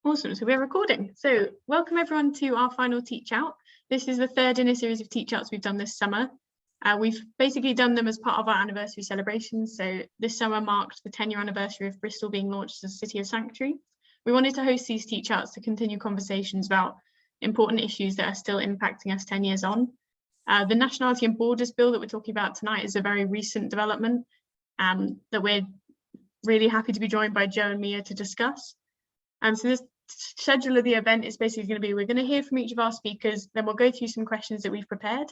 Awesome, so we're recording. So welcome everyone to our final Teach Out. This is the third in a series of Teach Outs we've done this summer. We've basically done them as part of our anniversary celebrations. So this summer marked the 10-year anniversary of Bristol being launched as a City of Sanctuary. We wanted to host these Teach Outs to continue conversations about important issues that are still impacting us 10 years on. The Nationality and Borders Bill that we're talking about tonight is a very recent development that we're really happy to be joined by Joe and Mia to discuss. So this schedule of the event is basically going to be, we're going to hear from each of our speakers, then we'll go through some questions that we've prepared,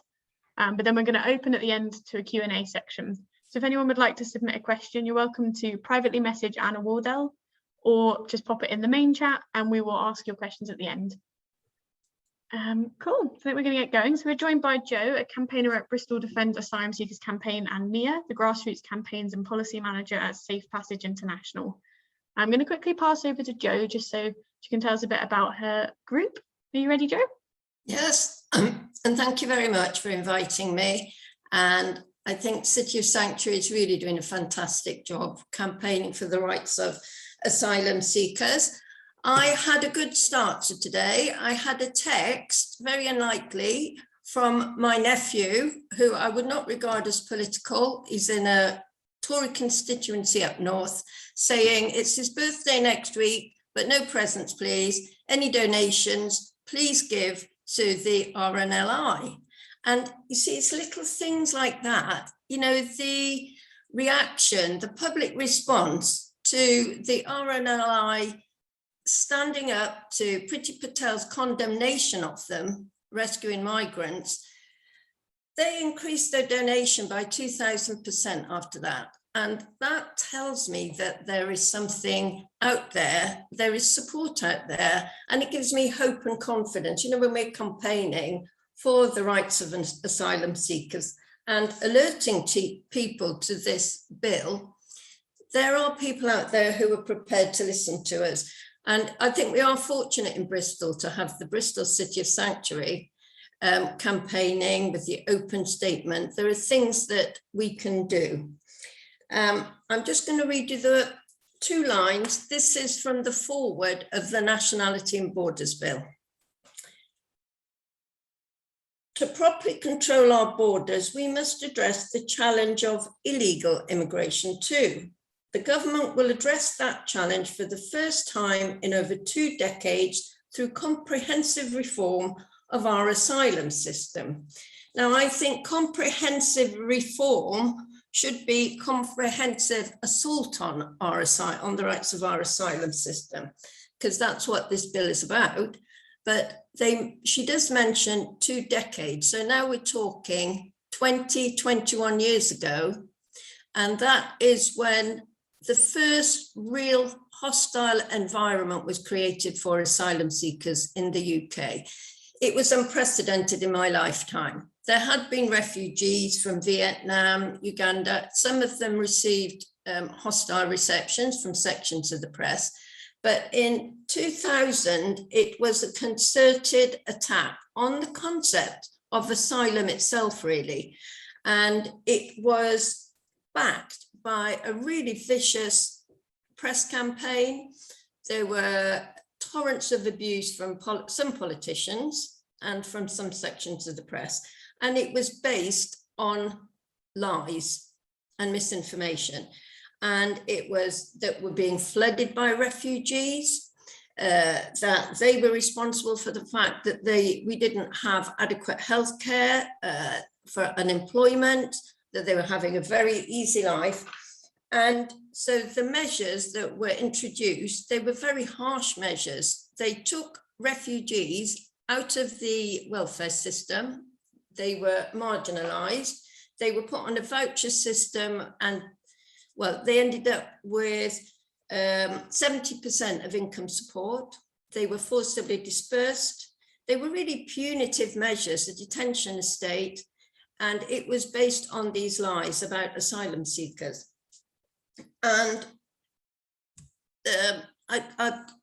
but then we're going to open at the end to a Q&A section. So if anyone would like to submit a question, you're welcome to privately message Anna Wardell or just pop it in the main chat and we will ask your questions at the end. Cool, so we're going to get going. So we're joined by Joe, a campaigner at Bristol Defend Asylum Seekers Campaign, and Mia, the grassroots campaigns and policy manager at Safe Passage International. I'm going to quickly pass over to Joe just so she can tell us a bit about her group. Are you ready, Joe? Yes, and thank you very much for inviting me. And I think City of Sanctuary is really doing a fantastic job campaigning for the rights of asylum seekers. I had a good start to today. I had a text, very unlikely, from my nephew, who I would not regard as political. He's in a Tory constituency up north, saying it's his birthday next week, but no presents, please. Any donations, please give to the RNLI. And you see, it's little things like that. You know, the reaction, the public response to the RNLI standing up to Priti Patel's condemnation of them, rescuing migrants, they increased their donation by 2,000% after that. And that tells me that there is something out there, there is support out there, and it gives me hope and confidence. You know, when we're campaigning for the rights of asylum seekers and alerting people to this bill, there are people out there who are prepared to listen to us. And I think we are fortunate in Bristol to have the Bristol City of Sanctuary campaigning with the open statement. There are things that we can do. I'm just going to read you the 2 lines. This is from the foreword of the Nationality and Borders Bill. To properly control our borders, we must address the challenge of illegal immigration too. The government will address that challenge for the first time in over 2 decades through comprehensive reform of our asylum system. Now, I think comprehensive reform should be comprehensive assault on the rights of our asylum system, because that's what this bill is about. But she does mention 2 decades. So now we're talking 21 years ago. And that is when the first real hostile environment was created for asylum seekers in the UK. It was unprecedented in my lifetime. There had been refugees from Vietnam, Uganda. Some of them received hostile receptions from sections of the press. But in 2000, it was a concerted attack on the concept of asylum itself, really. And it was backed by a really vicious press campaign. There were torrents of abuse from some politicians and from some sections of the press. And it was based on lies and misinformation. And it was that we're being flooded by refugees, that they were responsible for the fact that we didn't have adequate healthcare for unemployment, that they were having a very easy life. And so the measures that were introduced, they were very harsh measures. They took refugees out of the welfare system. They were marginalized. They were put on a voucher system, and well, they ended up with 70% of income support. They were forcibly dispersed. They were really punitive measures, a detention estate, and it was based on these lies about asylum seekers. And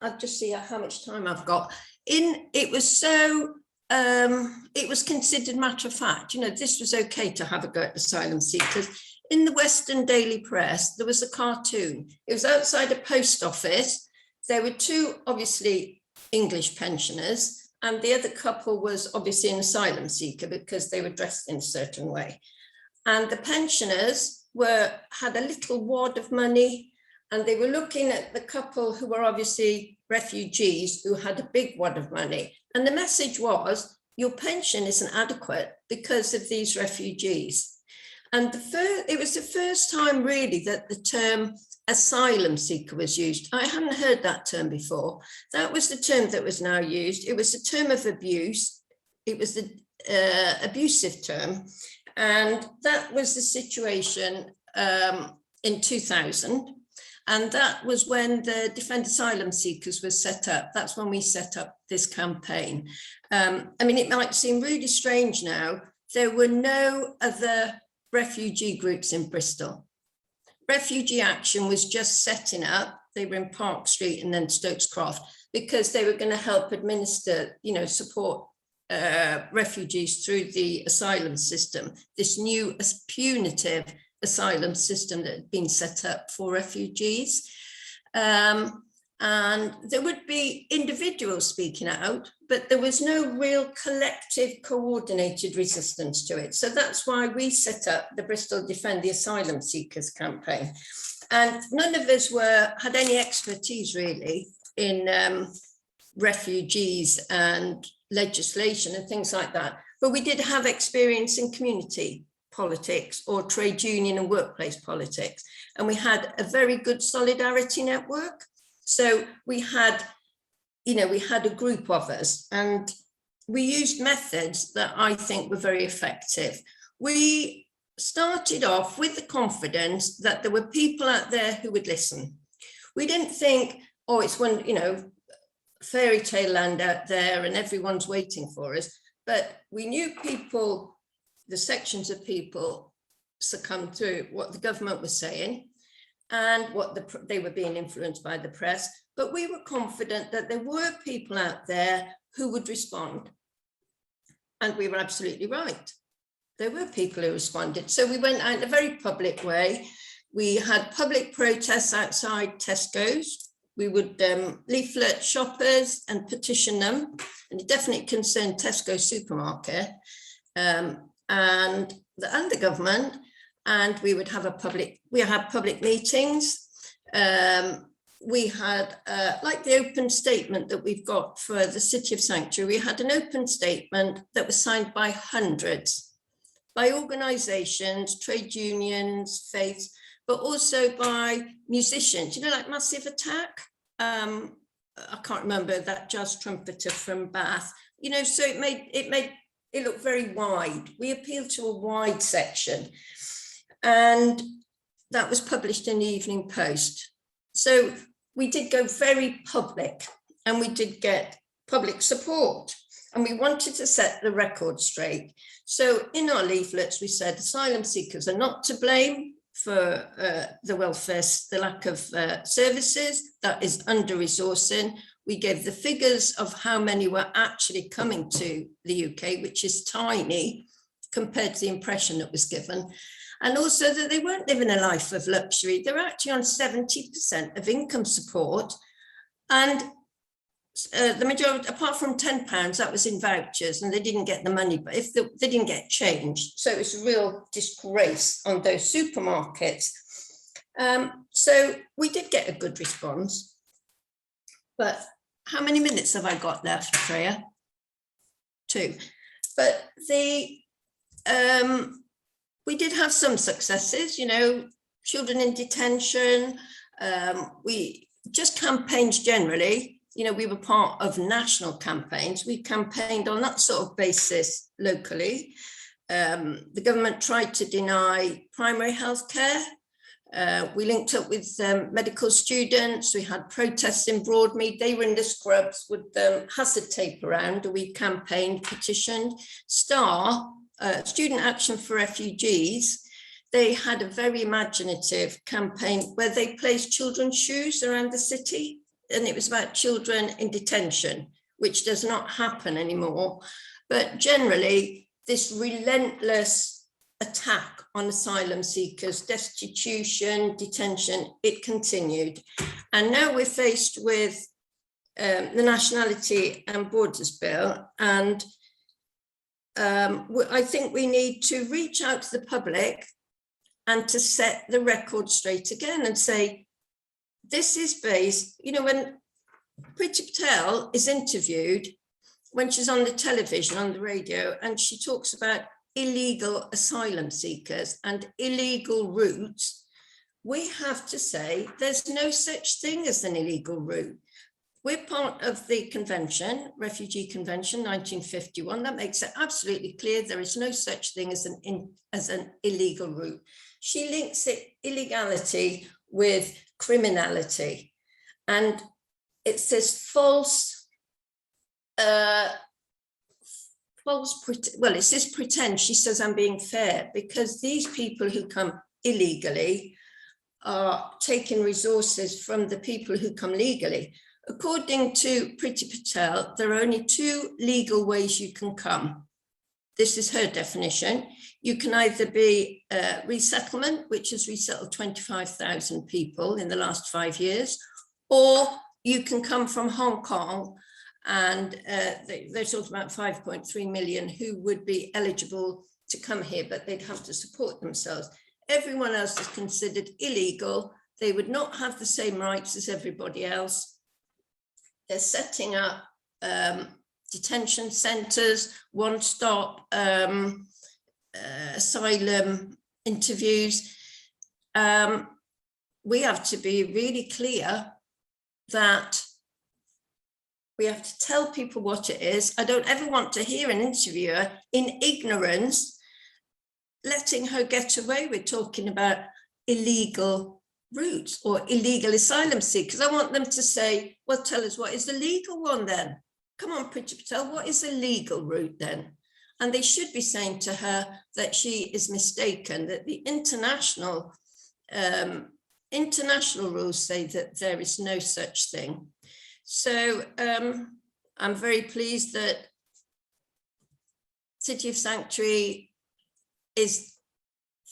I'll just see how much time I've got. It was considered matter of fact, you know, this was okay to have a go at asylum seekers. In the Western Daily Press, there was a cartoon. It was outside a post office. There were 2, obviously, English pensioners, and the other couple was obviously an asylum seeker because they were dressed in a certain way. And the pensioners had a little wad of money, and they were looking at the couple who were obviously refugees who had a big wad of money. And the message was, your pension isn't adequate because of these refugees. And it was the first time really that the term asylum seeker was used. I hadn't heard that term before. That was the term that was now used. It was a term of abuse. It was the abusive term. And that was the situation in 2000. And that was when the Defend Asylum Seekers was set up. That's when we set up this campaign. I mean, it might seem really strange now. There were no other refugee groups in Bristol. Refugee Action was just setting up. They were in Park Street and then Stokes Croft because they were going to help administer, support refugees through the asylum system, this new punitive asylum system that had been set up for refugees. And there would be individuals speaking out, but there was no real collective coordinated resistance to it. So that's why we set up the Bristol Defend the Asylum Seekers campaign. And none of us had any expertise really in refugees and legislation and things like that. But we did have experience in community politics or trade union and workplace politics. And we had a very good solidarity network. So we had a group of us, and we used methods that I think were very effective. We started off with the confidence that there were people out there who would listen. We didn't think, oh, it's one, fairy tale land out there and everyone's waiting for us. But we knew people, the sections of people succumbed to what the government was saying and what they were being influenced by the press. But we were confident that there were people out there who would respond. And we were absolutely right. There were people who responded. So we went out in a very public way. We had public protests outside Tesco's. We would leaflet shoppers and petition them. And it definitely concerned Tesco supermarket and the government. And we would have public meetings. We had, like the open statement that we've got for the City of Sanctuary, we had an open statement that was signed by hundreds, by organisations, trade unions, faiths, but also by musicians, like Massive Attack. I can't remember that jazz trumpeter from Bath, so it made it look very wide. We appealed to a wide section, and that was published in the Evening Post. So we did go very public, and we did get public support, and we wanted to set the record straight. So in our leaflets, we said asylum seekers are not to blame for the lack of services, that is under-resourcing. We gave the figures of how many were actually coming to the UK, which is tiny compared to the impression that was given. And also that they weren't living a life of luxury. They were actually on 70% of income support. And the majority, apart from £10, that was in vouchers, and they didn't get the money, but they didn't get changed. So it was a real disgrace on those supermarkets. So we did get a good response. But how many minutes have I got left, Freya? 2. But we did have some successes, children in detention. We just campaigns generally. We were part of national campaigns. We campaigned on that sort of basis locally. The government tried to deny primary health care. We linked up with medical students. We had protests in Broadmead. They were in the scrubs with hazard tape around. We campaigned, petitioned. STAR, Student Action for Refugees, they had a very imaginative campaign where they placed children's shoes around the city. And it was about children in detention, which does not happen anymore. But generally, this relentless attack on asylum seekers, destitution, detention, it continued. And now we're faced with the Nationality and Borders Bill, and I think we need to reach out to the public and to set the record straight again and say, this is based, you know, when Priti Patel is interviewed, when she's on the television, on the radio, and she talks about illegal asylum seekers and illegal routes, we have to say there's no such thing as an illegal route. We're part of the convention, Refugee Convention 1951, that makes it absolutely clear there is no such thing as an illegal route. She links illegality with criminality, and it says false, well, it says pretend. She says I'm being fair, because these people who come illegally are taking resources from the people who come legally. According to Priti Patel, there are only two legal ways you can come. This is her definition. You can either be resettlement, which has resettled 25,000 people in the last 5 years, or you can come from Hong Kong, and they're talking about 5.3 million who would be eligible to come here, but they'd have to support themselves. Everyone else is considered illegal. They would not have the same rights as everybody else. They're setting up detention centres, one-stop asylum interviews. We have to be really clear that we have to tell people what it is. I don't ever want to hear an interviewer in ignorance letting her get away with talking about illegal routes or illegal asylum seekers. I want them to say, well, tell us what is the legal one then? Come on, Priti Patel, what is a legal route then? And they should be saying to her that she is mistaken, that the international rules say that there is no such thing. So I'm very pleased that City of Sanctuary is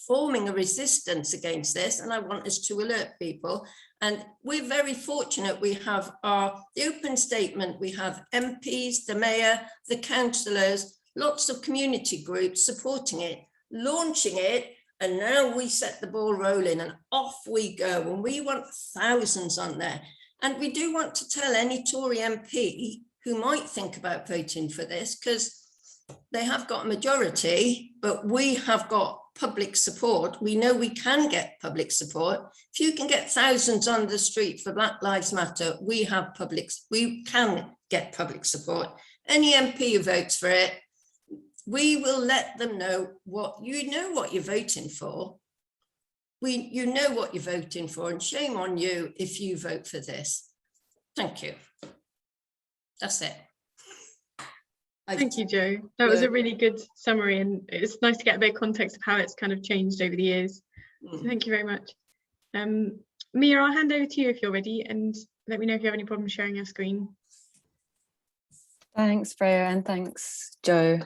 forming a resistance against this, and I want us to alert people. And we're very fortunate. We have the open statement, we have MPs, the mayor, the councillors, lots of community groups supporting it, launching it, and now we set the ball rolling and off we go. And we want thousands on there. And we do want to tell any Tory MP who might think about voting for this, because they have got a majority, but we have got public support. We know we can get public support. If you can get thousands on the street for Black Lives Matter, we can get public support. Any MP who votes for it, we will let them know what you're voting for. You know what you're voting for, and shame on you if you vote for this. Thank you. That's it. Thank you, Jo. That was a really good summary, and it's nice to get a bit of context of how it's kind of changed over the years. So thank you very much. Mia, I'll hand over to you if you're ready, and let me know if you have any problems sharing your screen. Thanks, Freya, and thanks, Jo.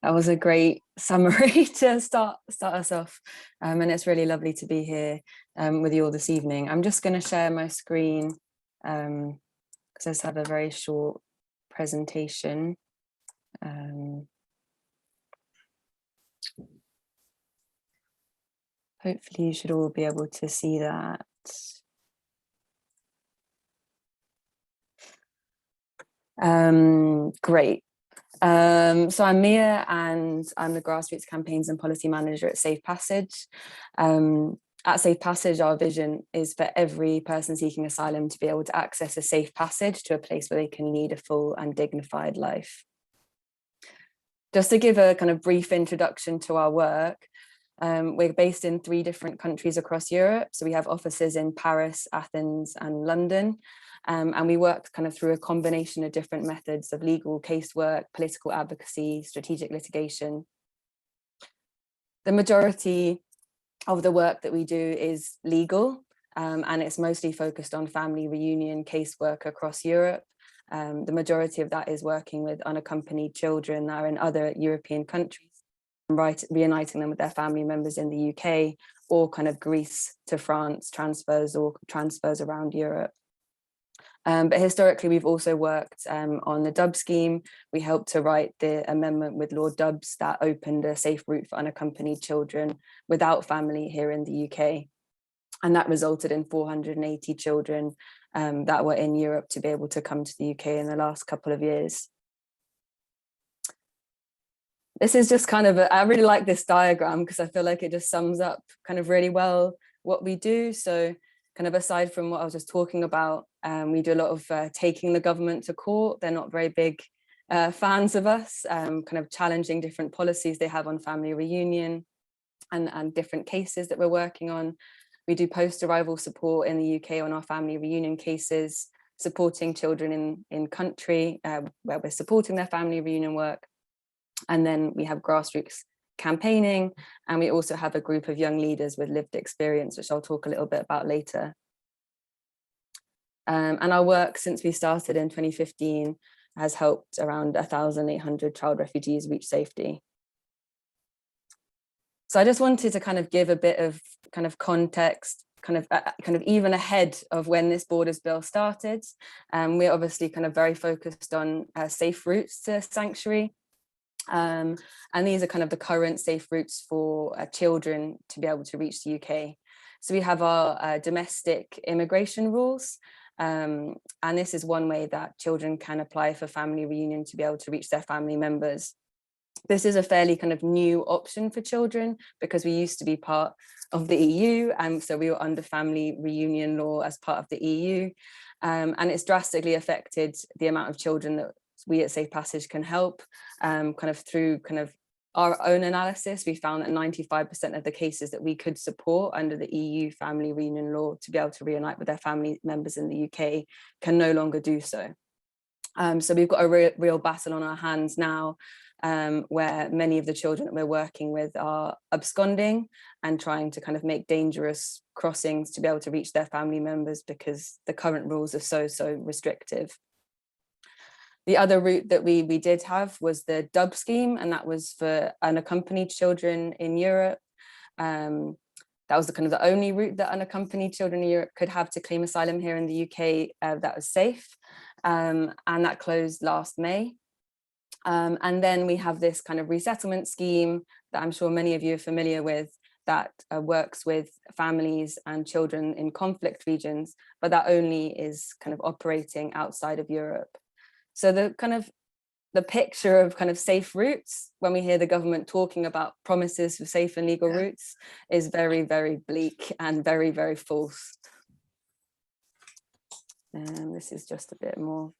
That was a great summary to start us off, and it's really lovely to be here with you all this evening. I'm just going to share my screen because I just have a very short presentation. Hopefully you should all be able to see that. Great. So I'm Mia, and I'm the Grassroots Campaigns and Policy Manager at Safe Passage. At Safe Passage, our vision is for every person seeking asylum to be able to access a safe passage to a place where they can lead a full and dignified life. Just to give a kind of brief introduction to our work, we're based in 3 different countries across Europe. So we have offices in Paris, Athens, and London. And we work kind of through a combination of different methods of legal casework, political advocacy, strategic litigation. The majority of the work that we do is legal, and it's mostly focused on family reunion casework across Europe. The majority of that is working with unaccompanied children that are in other European countries, reuniting them with their family members in the UK, or kind of Greece to France transfers, or transfers around Europe. But historically, we've also worked on the Dub scheme. We helped to write the amendment with Lord Dubs that opened a safe route for unaccompanied children without family here in the UK. And that resulted in 480 children that were in Europe to be able to come to the UK in the last couple of years. This is just kind of, I really like this diagram because I feel like it just sums up kind of really well what we do. So kind of aside from what I was just talking about, we do a lot of taking the government to court. They're not very big fans of us, kind of challenging different policies they have on family reunion and different cases that we're working on. We do post-arrival support in the UK on our family reunion cases, supporting children in country where we're supporting their family reunion work. And then we have grassroots campaigning, and we also have a group of young leaders with lived experience, which I'll talk a little bit about later. And our work since we started in 2015 has helped around 1,800 child refugees reach safety. So I just wanted to kind of give a bit of kind of context, kind of even ahead of when this Borders Bill started. We're obviously kind of very focused on safe routes to sanctuary. And these are kind of the current safe routes for children to be able to reach the UK. So we have our domestic immigration rules. And this is one way that children can apply for family reunion to be able to reach their family members. This is a fairly kind of new option for children because we used to be part of the EU, and so we were under family reunion law as part of the EU, and it's drastically affected the amount of children that we at Safe Passage can help. Kind of through kind of our own analysis, we found that 95% of the cases that we could support under the EU family reunion law to be able to reunite with their family members in the UK can no longer do so. So we've got a real battle on our hands now, where many of the children that we're working with are absconding and trying to kind of make dangerous crossings to be able to reach their family members because the current rules are so restrictive. The other route that we did have was the Dub scheme, and that was for unaccompanied children in Europe. That was the only route that unaccompanied children in Europe could have to claim asylum here in the UK that was safe, and that closed last May. And then we have this kind of resettlement scheme that I'm sure many of you are familiar with, that works with families and children in conflict regions, but that only is kind of operating outside of Europe. So the picture of kind of safe routes, when we hear the government talking about promises for safe and legal routes, is very, very bleak and very, very false. And this is just a bit more.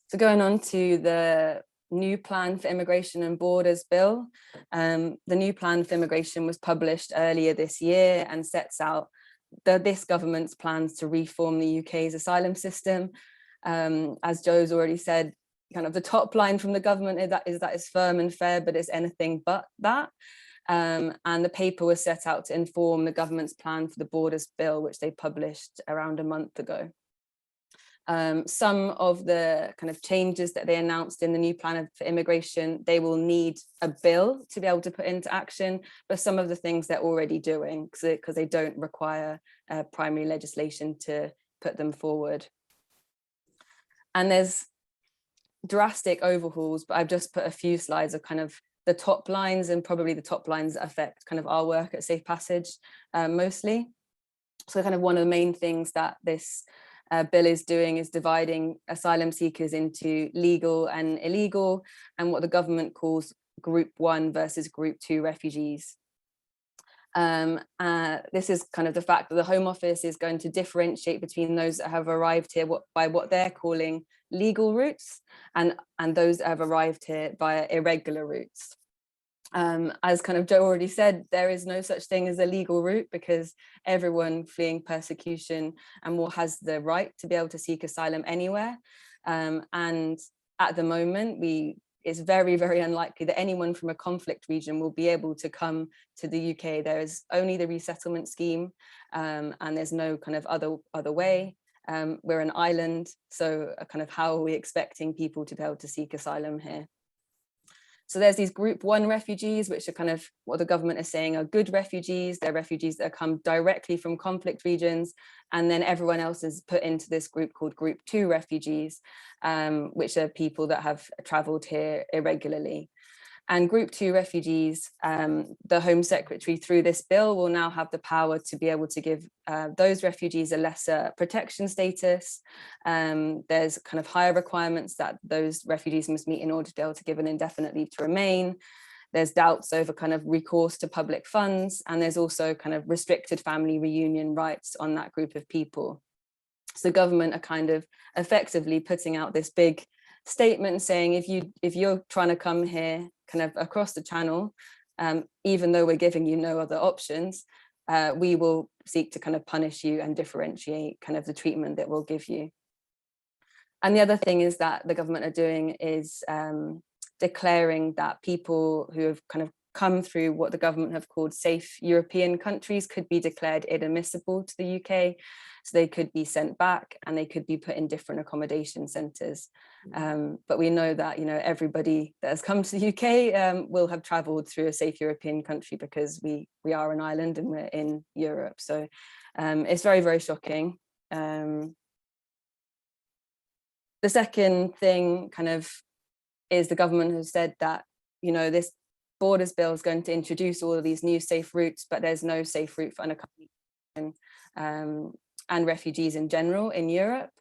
So going on to the new plan for Immigration and Borders Bill. The new plan for immigration was published earlier this year and sets out this government's plans to reform the UK's asylum system. As Joe's already said, kind of the top line from the government is that it's firm and fair, but it's anything but that. And the paper was set out to inform the government's plan for the Borders Bill, which they published around a month ago. Some of the kind of changes that they announced in the new plan for immigration, they will need a bill to be able to put into action, but some of the things they're already doing because they don't require primary legislation to put them forward. And there's drastic overhauls, but I've just put a few slides of kind of the top lines, and probably the top lines that affect kind of our work at Safe Passage mostly. So kind of one of the main things that this bill is doing is dividing asylum seekers into legal and illegal, and what the government calls Group 1 versus Group 2 refugees. This is kind of the fact that the Home Office is going to differentiate between those that have arrived here by what they're calling legal routes and those that have arrived here via irregular routes. As kind of Joe already said, there is no such thing as a legal route because everyone fleeing persecution and more has the right to be able to seek asylum anywhere. And at the moment, it's very, very unlikely that anyone from a conflict region will be able to come to the UK. There is only the resettlement scheme, and there's no kind of other way. We're an island, so kind of how are we expecting people to be able to seek asylum here? So there's these group 1 refugees, which are kind of what the government is saying are good refugees. They're refugees that come directly from conflict regions. And then everyone else is put into this group called group 2 refugees, which are people that have traveled here irregularly. And group 2 refugees, the Home Secretary through this bill will now have the power to be able to give those refugees a lesser protection status. There's kind of higher requirements that those refugees must meet in order to be able to give an indefinite leave to remain. There's doubts over kind of recourse to public funds, and there's also kind of restricted family reunion rights on that group of people. So the government are kind of effectively putting out this big statement saying, if you're trying to come here kind of across the channel, even though we're giving you no other options, we will seek to kind of punish you and differentiate kind of the treatment that we'll give you. And the other thing is that the government are doing is declaring that people who have kind of come through what the government have called safe European countries could be declared inadmissible to the UK. So they could be sent back and they could be put in different accommodation centres. But we know that, you know, everybody that has come to the UK will have travelled through a safe European country, because we are an island and we're in Europe. So it's very, very shocking. The second thing kind of is the government has said that, you know, this Borders Bill is going to introduce all of these new safe routes, but there's no safe route for unaccompanied children and refugees in general in Europe.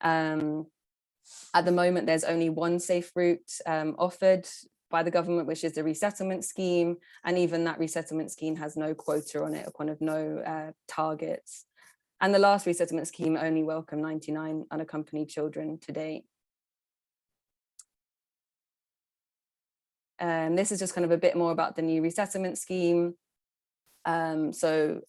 At the moment, there's only one safe route offered by the government, which is the resettlement scheme. And even that resettlement scheme has no quota on it, or kind of no targets. And the last resettlement scheme only welcomed 99 unaccompanied children to date. This is just kind of a bit more about the new resettlement scheme. So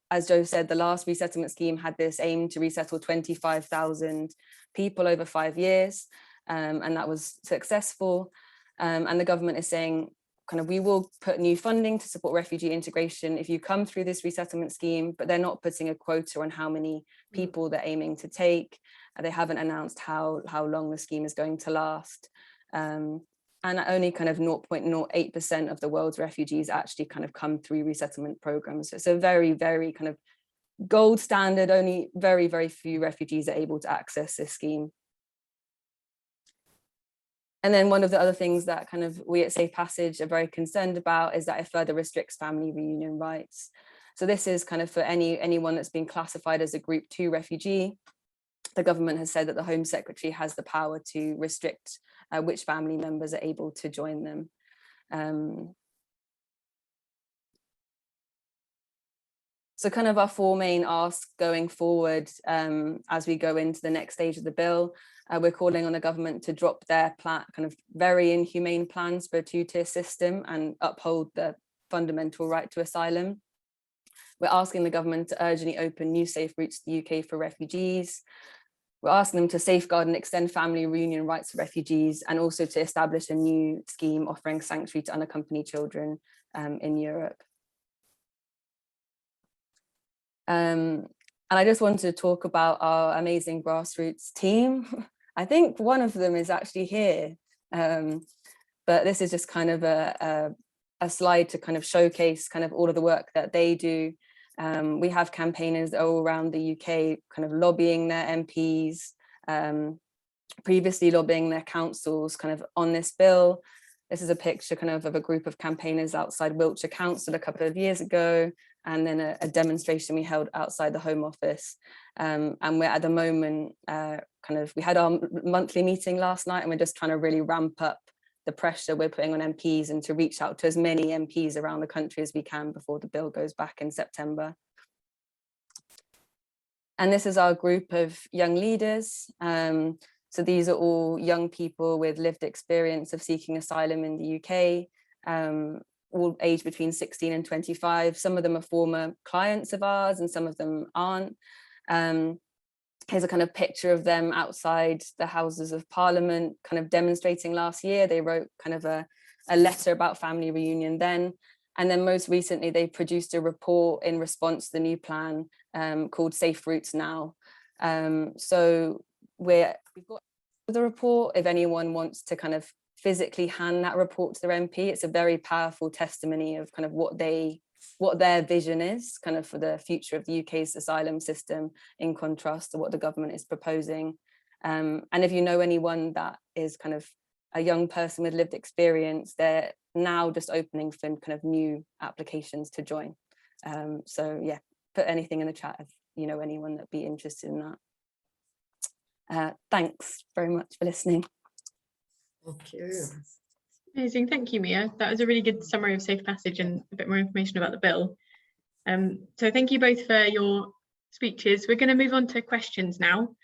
as Joe said, the last resettlement scheme had this aim to resettle 25,000 people over 5 years, and that was successful. And the government is saying, kind of, we will put new funding to support refugee integration if you come through this resettlement scheme, but they're not putting a quota on how many people they're aiming to take. They haven't announced how long the scheme is going to last. And only kind of 0.08% of the world's refugees actually kind of come through resettlement programs. So it's a very, very kind of gold standard. Only very, very few refugees are able to access this scheme. And then one of the other things that kind of we at Safe Passage are very concerned about is that it further restricts family reunion rights. So this is kind of for anyone that's been classified as a group 2 refugee. The government has said that the Home Secretary has the power to restrict which family members are able to join them. So kind of our 4 main asks going forward as we go into the next stage of the bill, we're calling on the government to drop their kind of very inhumane plans for a 2-tier system and uphold the fundamental right to asylum. We're asking the government to urgently open new safe routes to the UK for refugees. We're asking them to safeguard and extend family reunion rights for refugees, and also to establish a new scheme offering sanctuary to unaccompanied children in Europe. And I just wanted to talk about our amazing grassroots team. I think one of them is actually here, but this is just kind of a slide to kind of showcase kind of all of the work that they do. We have campaigners all around the UK kind of lobbying their MPs, previously lobbying their councils kind of on this bill. This is a picture kind of a group of campaigners outside Wiltshire Council a couple of years ago, and then a demonstration we held outside the Home Office. And we're at the moment, we had our monthly meeting last night, and we're just trying to really ramp up the pressure we're putting on MPs and to reach out to as many MPs around the country as we can before the bill goes back in September. And this is our group of young leaders. So these are all young people with lived experience of seeking asylum in the UK, all aged between 16 and 25. Some of them are former clients of ours and some of them aren't. Here's a kind of picture of them outside the Houses of Parliament, kind of demonstrating last year. They wrote kind of a letter about family reunion then. And then most recently, they produced a report in response to the new plan called Safe Routes Now. So we've got the report if anyone wants to kind of physically hand that report to their MP, it's a very powerful testimony of kind of what their vision is kind of for the future of the UK's asylum system, in contrast to what the government is proposing. And if you know anyone that is kind of a young person with lived experience, they're now just opening for kind of new applications to join. So yeah, put anything in the chat if you know anyone that'd be interested in that. Thanks very much for listening. Thank you. Amazing, thank you, Mia. That was a really good summary of Safe Passage and a bit more information about the bill. So thank you both for your speeches. We're going to move on to questions now.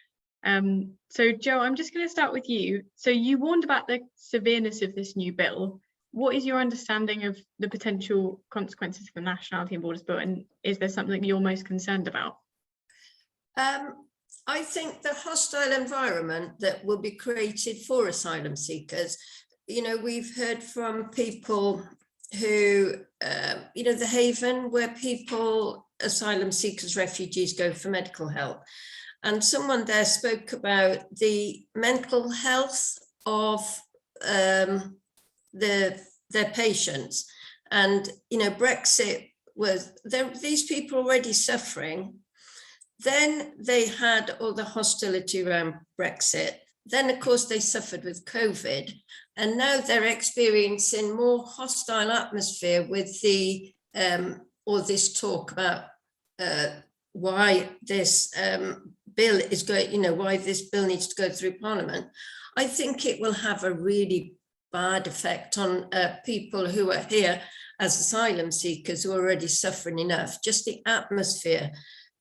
So Joe, I'm just going to start with you. So you warned about the severeness of this new bill. What is your understanding of the potential consequences for the Nationality and Borders Bill, and is there something you're most concerned about? I think the hostile environment that will be created for asylum seekers, you know, we've heard from people who, you know, the Haven, where people, asylum seekers, refugees go for medical help. And someone there spoke about the mental health of their patients. And, you know, Brexit was, these people already suffering. Then they had all the hostility around Brexit. Then, of course, they suffered with COVID. And now they're experiencing more hostile atmosphere with the all this talk about why this bill is going, you know, why this bill needs to go through Parliament. I think it will have a really bad effect on people who are here as asylum seekers who are already suffering enough. Just the atmosphere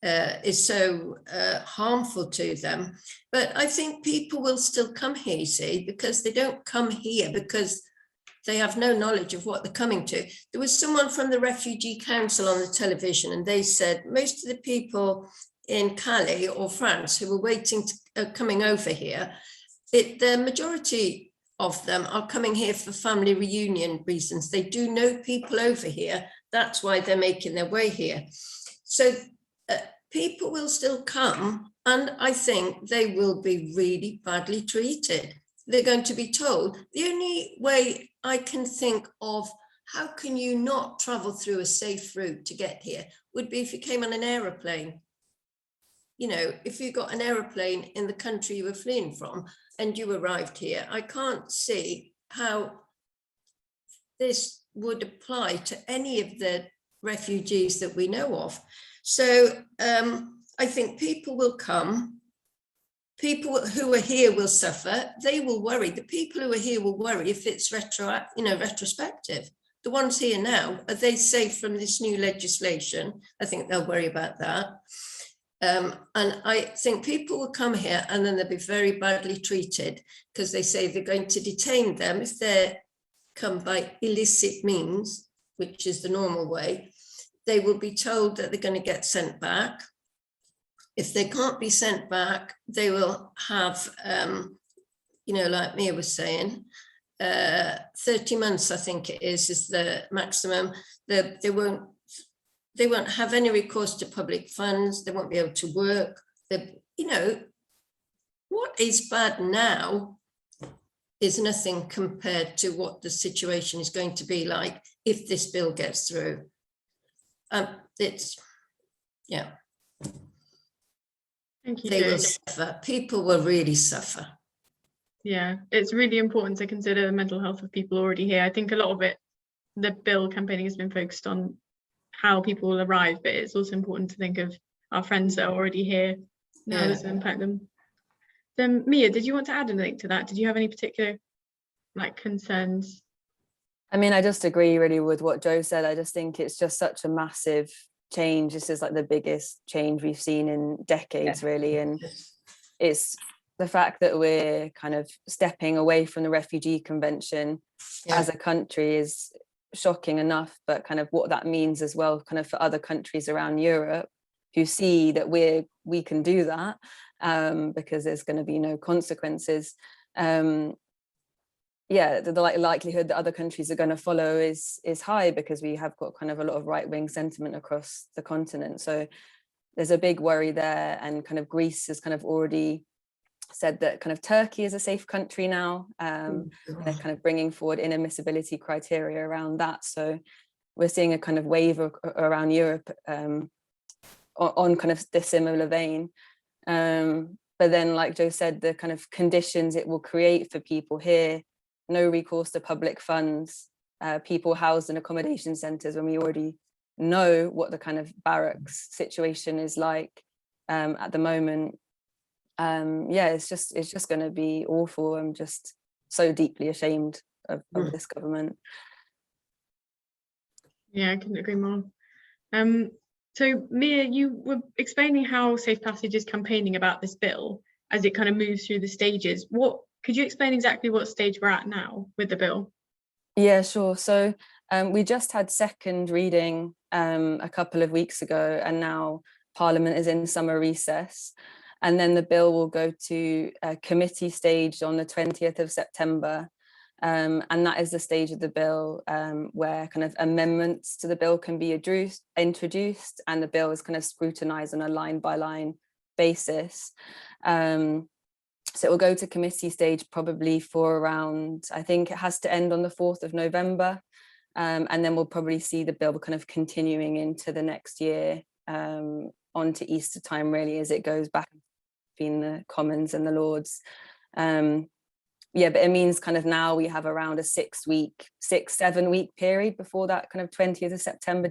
is so harmful to them. But I think people will still come here, you see, because they don't come here because they have no knowledge of what they're coming to. There was someone from the Refugee Council on the television, and they said most of the people in Calais or France who were waiting to coming over here, the majority of them are coming here for family reunion reasons. They do know people over here. That's why they're making their way here. So people will still come, and I think they will be really badly treated. They're going to be told, the only way I can think of how can you not travel through a safe route to get here would be if you came on an aeroplane. You know, if you got an aeroplane in the country you were fleeing from and you arrived here, I can't see how this would apply to any of the refugees that we know of. So I think people will come. People who are here will suffer. They will worry. The people who are here will worry if it's retrospective. The ones here now, are they safe from this new legislation? I think they'll worry about that. And I think people will come here and then they'll be very badly treated because they say they're going to detain them if they come by illicit means, which is the normal way. They will be told that they're going to get sent back. If they can't be sent back, they will have, you know, like Mia was saying, 30 months, I think it is the maximum. They won't have any recourse to public funds. They won't be able to work. You know, what is bad now is nothing compared to what the situation is going to be like if this bill gets through. Yeah. Thank you, They Jo. will suffer. People will really suffer. Yeah, it's really important to consider the mental health of people already here. I think a lot of it, the bill campaigning has been focused on how people will arrive, but it's also important to think of our friends that are already here. Now this will impact them. Then Mia, did you want to add anything to that? Did you have any particular concerns? I mean, I just agree really with what Jo said. I just think it's just such a massive change. This is like the biggest change we've seen in decades, really. And it's the fact that we're kind of stepping away from the Refugee Convention as a country is shocking enough, but kind of what that means as well, kind of for other countries around Europe who see that we can do that because there's going to be no consequences. The likelihood that other countries are going to follow is high because we have got kind of a lot of right-wing sentiment across the continent. So there's a big worry there, and kind of Greece has kind of already said that kind of Turkey is a safe country now. And they're kind of bringing forward inadmissibility criteria around that. So we're seeing a kind of wave around Europe on kind of the similar vein. But then, like Joe said, the kind of conditions it will create for people here, no recourse to public funds, people housed in accommodation centres when we already know what the kind of barracks situation is like at the moment. Yeah, it's just going to be awful. I'm just so deeply ashamed of this government. Yeah, I couldn't agree more. So Mia, you were explaining how Safe Passage is campaigning about this bill as it kind of moves through the stages. Could you explain exactly what stage we're at now with the bill? Yeah, sure. So we just had second reading a couple of weeks ago, and now Parliament is in summer recess. And then the bill will go to a committee stage on the 20th of September. And that is the stage of the bill where kind of amendments to the bill can be introduced, and the bill is kind of scrutinised on a line-by-line basis. So it will go to committee stage probably for around, I think it has to end on the 4th of November. And then we'll probably see the bill kind of continuing into the next year, onto Easter time, really, as it goes back between the Commons and the Lords. Yeah, but it means kind of now we have around a 7 week period before that kind of 20th of September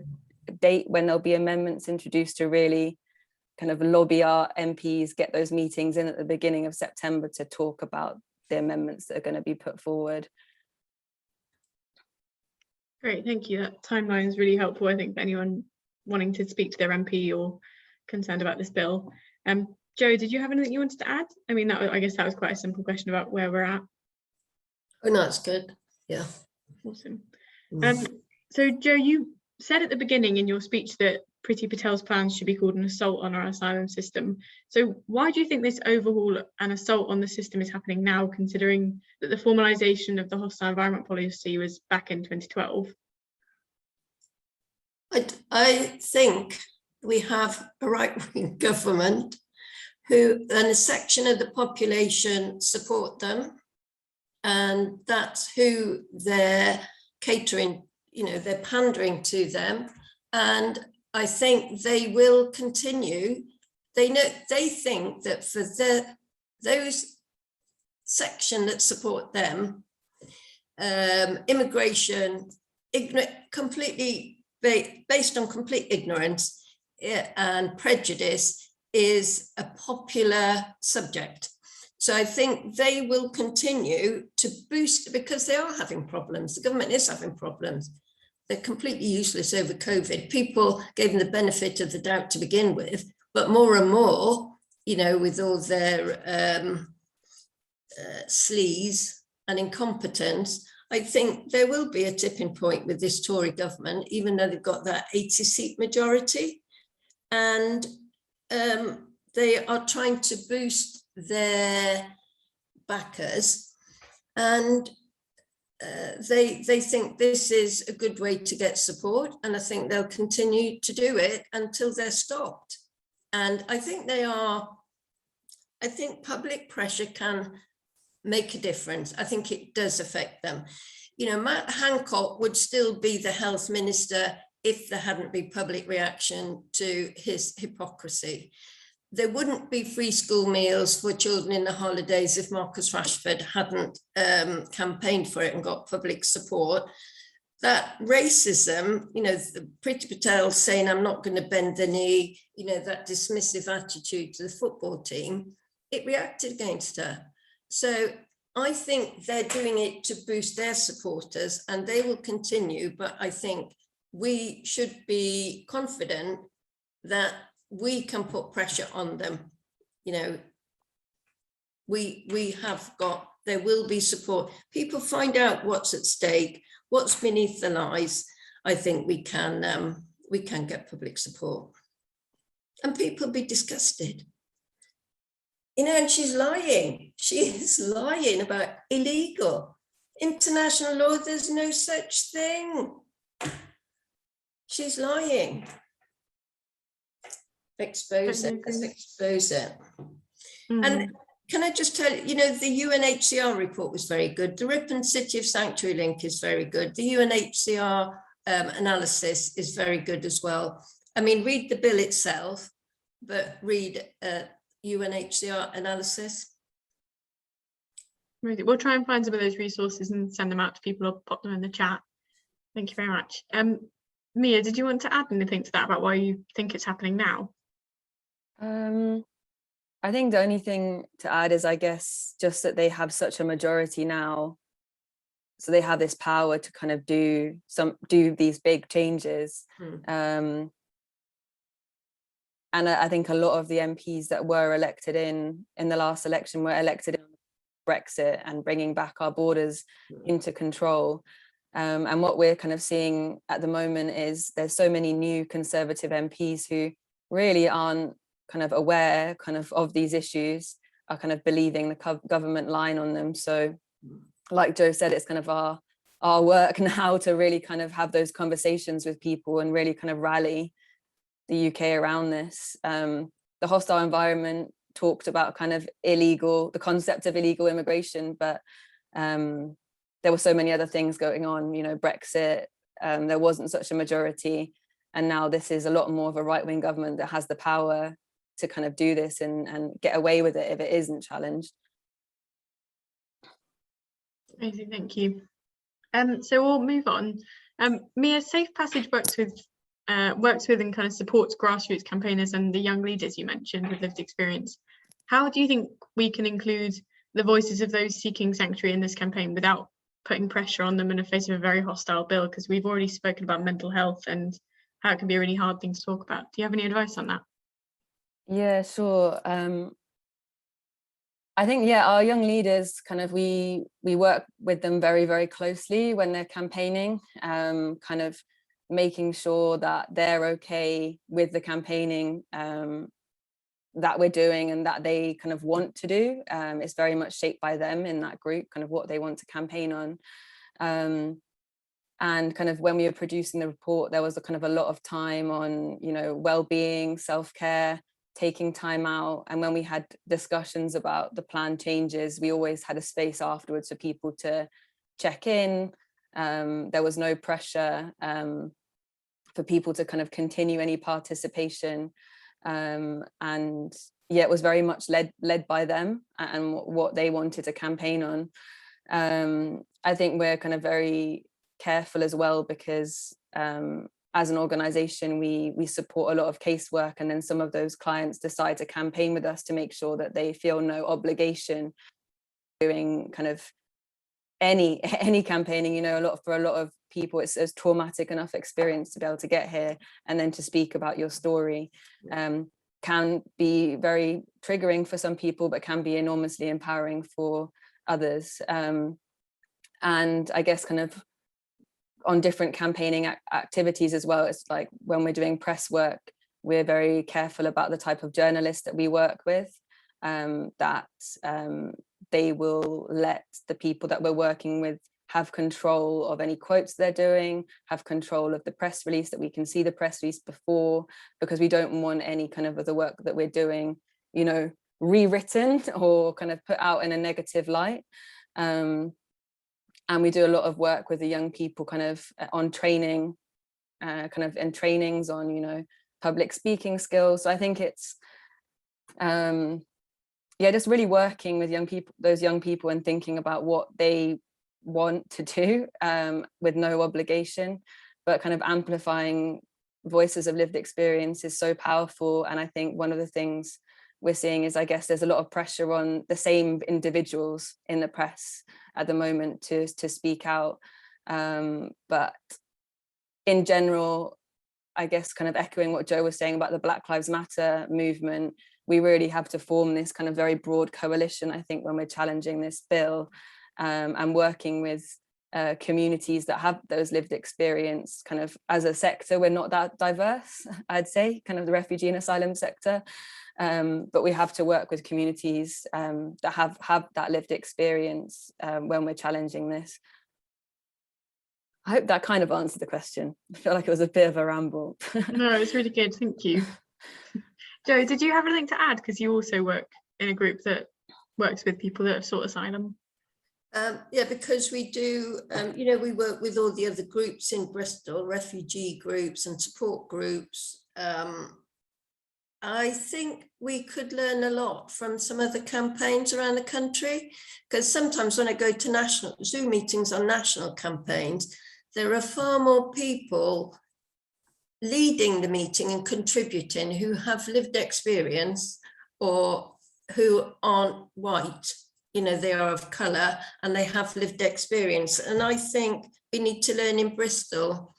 date, when there'll be amendments introduced to really kind of lobby our MPs, get those meetings in at the beginning of September to talk about the amendments that are going to be put forward. Great, thank you. That timeline is really helpful, I think, for anyone wanting to speak to their MP or concerned about this bill. Joe, did you have anything you wanted to add? I mean, I guess that was quite a simple question about where we're at. Oh, no, it's good. Yeah. Awesome. So Joe, you said at the beginning in your speech that Priti Patel's plans should be called an assault on our asylum system. So why do you think this overhaul and assault on the system is happening now, considering that the formalisation of the hostile environment policy was back in 2012? I think we have a right-wing government who, and a section of the population support them, and that's who they're catering, they're pandering to them. And I think they will continue. They think that for those section that support them, immigration, completely based on complete ignorance and prejudice, is a popular subject. So I think they will continue to boost, because they are having problems. The government is having problems. They're completely useless over COVID. People gave them the benefit of the doubt to begin with, but more and more, with all their sleaze and incompetence, I think there will be a tipping point with this Tory government, even though they've got that 80-seat majority. And they are trying to boost their backers, and they think this is a good way to get support, and I think they'll continue to do it until they're stopped. And I think public pressure can make a difference. I think it does affect them. Matt Hancock would still be the health minister if there hadn't been public reaction to his hypocrisy. There wouldn't be free school meals for children in the holidays if Marcus Rashford hadn't campaigned for it and got public support. That racism, Priti Patel saying, I'm not going to bend the knee, that dismissive attitude to the football team, it reacted against her. So I think they're doing it to boost their supporters, and they will continue. But I think we should be confident that we can put pressure on them. There will be support. People find out what's at stake, what's beneath the lies. I think we can get public support, and people be disgusted. And she's lying. She is lying about illegal. International law, there's no such thing. She's lying. Expose it. Let's expose it. And Can I just tell you, you know, the UNHCR report was very good. The Ripon City of Sanctuary link is very good. The UNHCR analysis is very good as well. I mean, read the bill itself, but read UNHCR analysis. We'll try and find some of those resources and send them out to people or pop them in the chat. Thank you very much. Mia, did you want to add anything to that about why you think it's happening now? I think the only thing to add is, I guess, just that they have such a majority now. So they have this power to kind of do these big changes. And I think a lot of the MPs that were elected in the last election were elected in Brexit and bringing back our borders into control. And what we're kind of seeing at the moment is there's so many new Conservative MPs who really aren't kind of aware of these issues, are kind of believing the government line on them. So like Joe said, it's kind of our work now to really kind of have those conversations with people and really kind of rally the UK around this. The hostile environment talked about kind of the concept of illegal immigration, but there were so many other things going on, you know, Brexit, there wasn't such a majority. And now this is a lot more of a right-wing government that has the power to kind of do this and get away with it if it isn't challenged. Amazing, thank you. So we'll move on. Mia, Safe Passage works with and kind of supports grassroots campaigners and the young leaders you mentioned with lived experience. How do you think we can include the voices of those seeking sanctuary in this campaign without putting pressure on them in the face of a very hostile bill? Because we've already spoken about mental health and how it can be a really hard thing to talk about. Do you have any advice on that? Yeah, sure. I think, our young leaders kind of, we work with them very, very closely when they're campaigning, kind of making sure that they're okay with the campaigning that we're doing and that they kind of want to do. It's very much shaped by them in that group, kind of what they want to campaign on. And kind of when we were producing the report, there was a kind of a lot of time on, you know, well-being, self-care, taking time out. And when we had discussions about the planned changes, we always had a space afterwards for people to check in. There was no pressure for people to kind of continue any participation. And it was very much led by them and what they wanted to campaign on. I think we're kind of very careful as well because as an organization, we support a lot of casework, and then some of those clients decide to campaign with us to make sure that they feel no obligation doing kind of any campaigning. You know, for a lot of people, it's a traumatic enough experience to be able to get here and then to speak about your story. Can be very triggering for some people, but can be enormously empowering for others. And I guess kind of on different campaigning activities as well, it's like when we're doing press work, we're very careful about the type of journalists that we work with, that they will let the people that we're working with have control of any quotes they're doing, have control of the press release, that we can see the press release before, because we don't want any kind of the work that we're doing, you know, rewritten or kind of put out in a negative light. And we do a lot of work with the young people kind of on training, kind of in trainings on, you know, public speaking skills. So I think it's, just really working with those young people and thinking about what they want to do with no obligation, but kind of amplifying voices of lived experience is so powerful. And I think one of the things we're seeing is, I guess, there's a lot of pressure on the same individuals in the press at the moment to speak out. But in general, I guess kind of echoing what Joe was saying about the Black Lives Matter movement, we really have to form this kind of very broad coalition, I think, when we're challenging this bill, and working with communities that have those lived experience. Kind of as a sector, we're not that diverse, I'd say, kind of the refugee and asylum sector. But we have to work with communities that have that lived experience when we're challenging this. I hope that kind of answered the question. I feel like it was a bit of a ramble. No, it's really good, thank you. Joe, did you have anything to add? Because you also work in a group that works with people that have sought asylum? Yeah, because we do, you know, we work with all the other groups in Bristol, refugee groups and support groups. I think we could learn a lot from some other campaigns around the country, because sometimes when I go to national Zoom meetings on national campaigns, there are far more people leading the meeting and contributing who have lived experience or who aren't white. You know, they are of colour and they have lived experience. And I think we need to learn in Bristol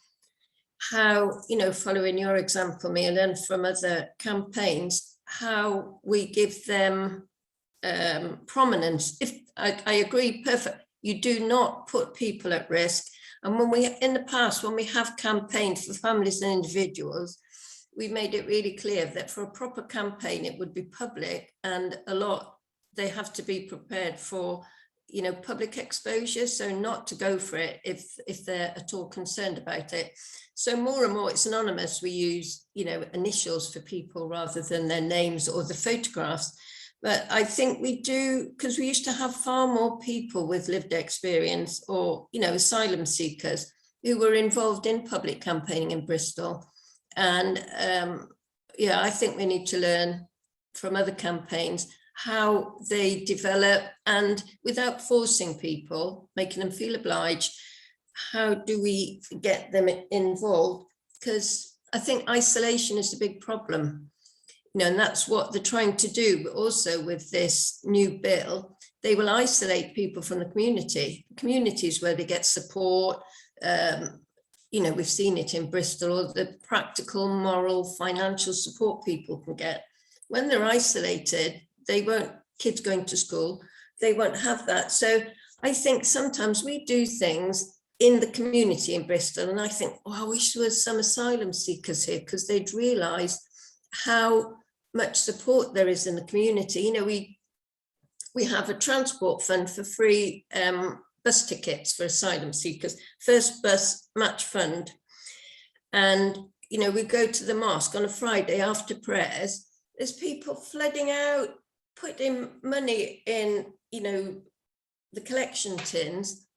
how, you know, following your example, Mia, and from other campaigns, how we give them prominence. If I agree, perfect. You do not put people at risk. And when we, in the past, when we have campaigned for families and individuals, we made it really clear that for a proper campaign, it would be public, and a lot, they have to be prepared for, you know, public exposure. So not to go for it if they're at all concerned about it. So more and more it's anonymous. We use, you know, initials for people rather than their names or the photographs. But I think we do, because we used to have far more people with lived experience or, you know, asylum seekers who were involved in public campaigning in Bristol. And yeah, I think we need to learn from other campaigns how they develop, and without forcing people, making them feel obliged, how do we get them involved? Because I think isolation is a big problem, you know, and that's what they're trying to do. But also with this new bill, they will isolate people from the communities where they get support. You know, we've seen it in Bristol, the practical, moral, financial support people can get. When they're isolated, they won't, kids going to school, they won't have that. So I think sometimes we do things in the community in Bristol, and I think, oh, I wish there was some asylum seekers here, because they'd realise how much support there is in the community. You know, we have a transport fund for free bus tickets for asylum seekers, first bus match fund. And, you know, we go to the mosque on a Friday after prayers, there's people flooding out, putting money in, you know, the collection tins,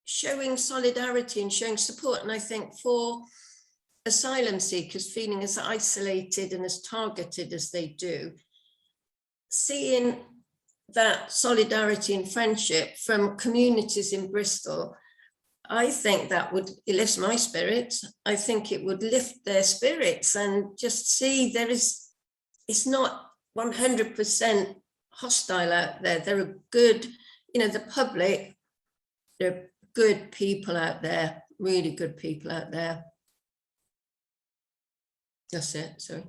showing solidarity and showing support. And I think for asylum seekers feeling as isolated and as targeted as they do, seeing that solidarity and friendship from communities in Bristol, I think that would, it lifts my spirits. I think it would lift their spirits, and just see there is, it's not 100% hostile out there. There are good, you know, the public, there are good people out there, really good people out there. That's it, sorry.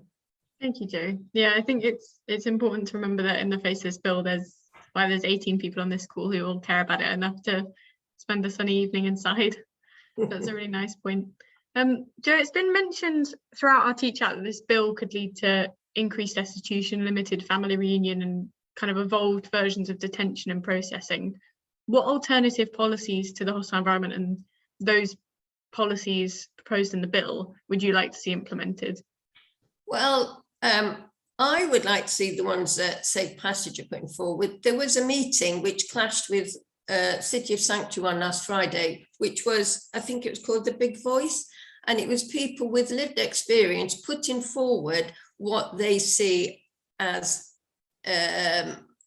Thank you, Jo. Yeah, I think it's important to remember that in the face of this bill, there's 18 people on this call who all care about it enough to spend a sunny evening inside. That's a really nice point. Jo, it's been mentioned throughout our teach out that this bill could lead to increased destitution, limited family reunion, and kind of evolved versions of detention and processing. What alternative policies to the hostile environment and those policies proposed in the bill would you like to see implemented? Well, I would like to see the ones that Safe Passage are putting forward. There was a meeting which clashed with City of Sanctuary last Friday, which was, I think it was called The Big Voice, and it was people with lived experience putting forward what they see as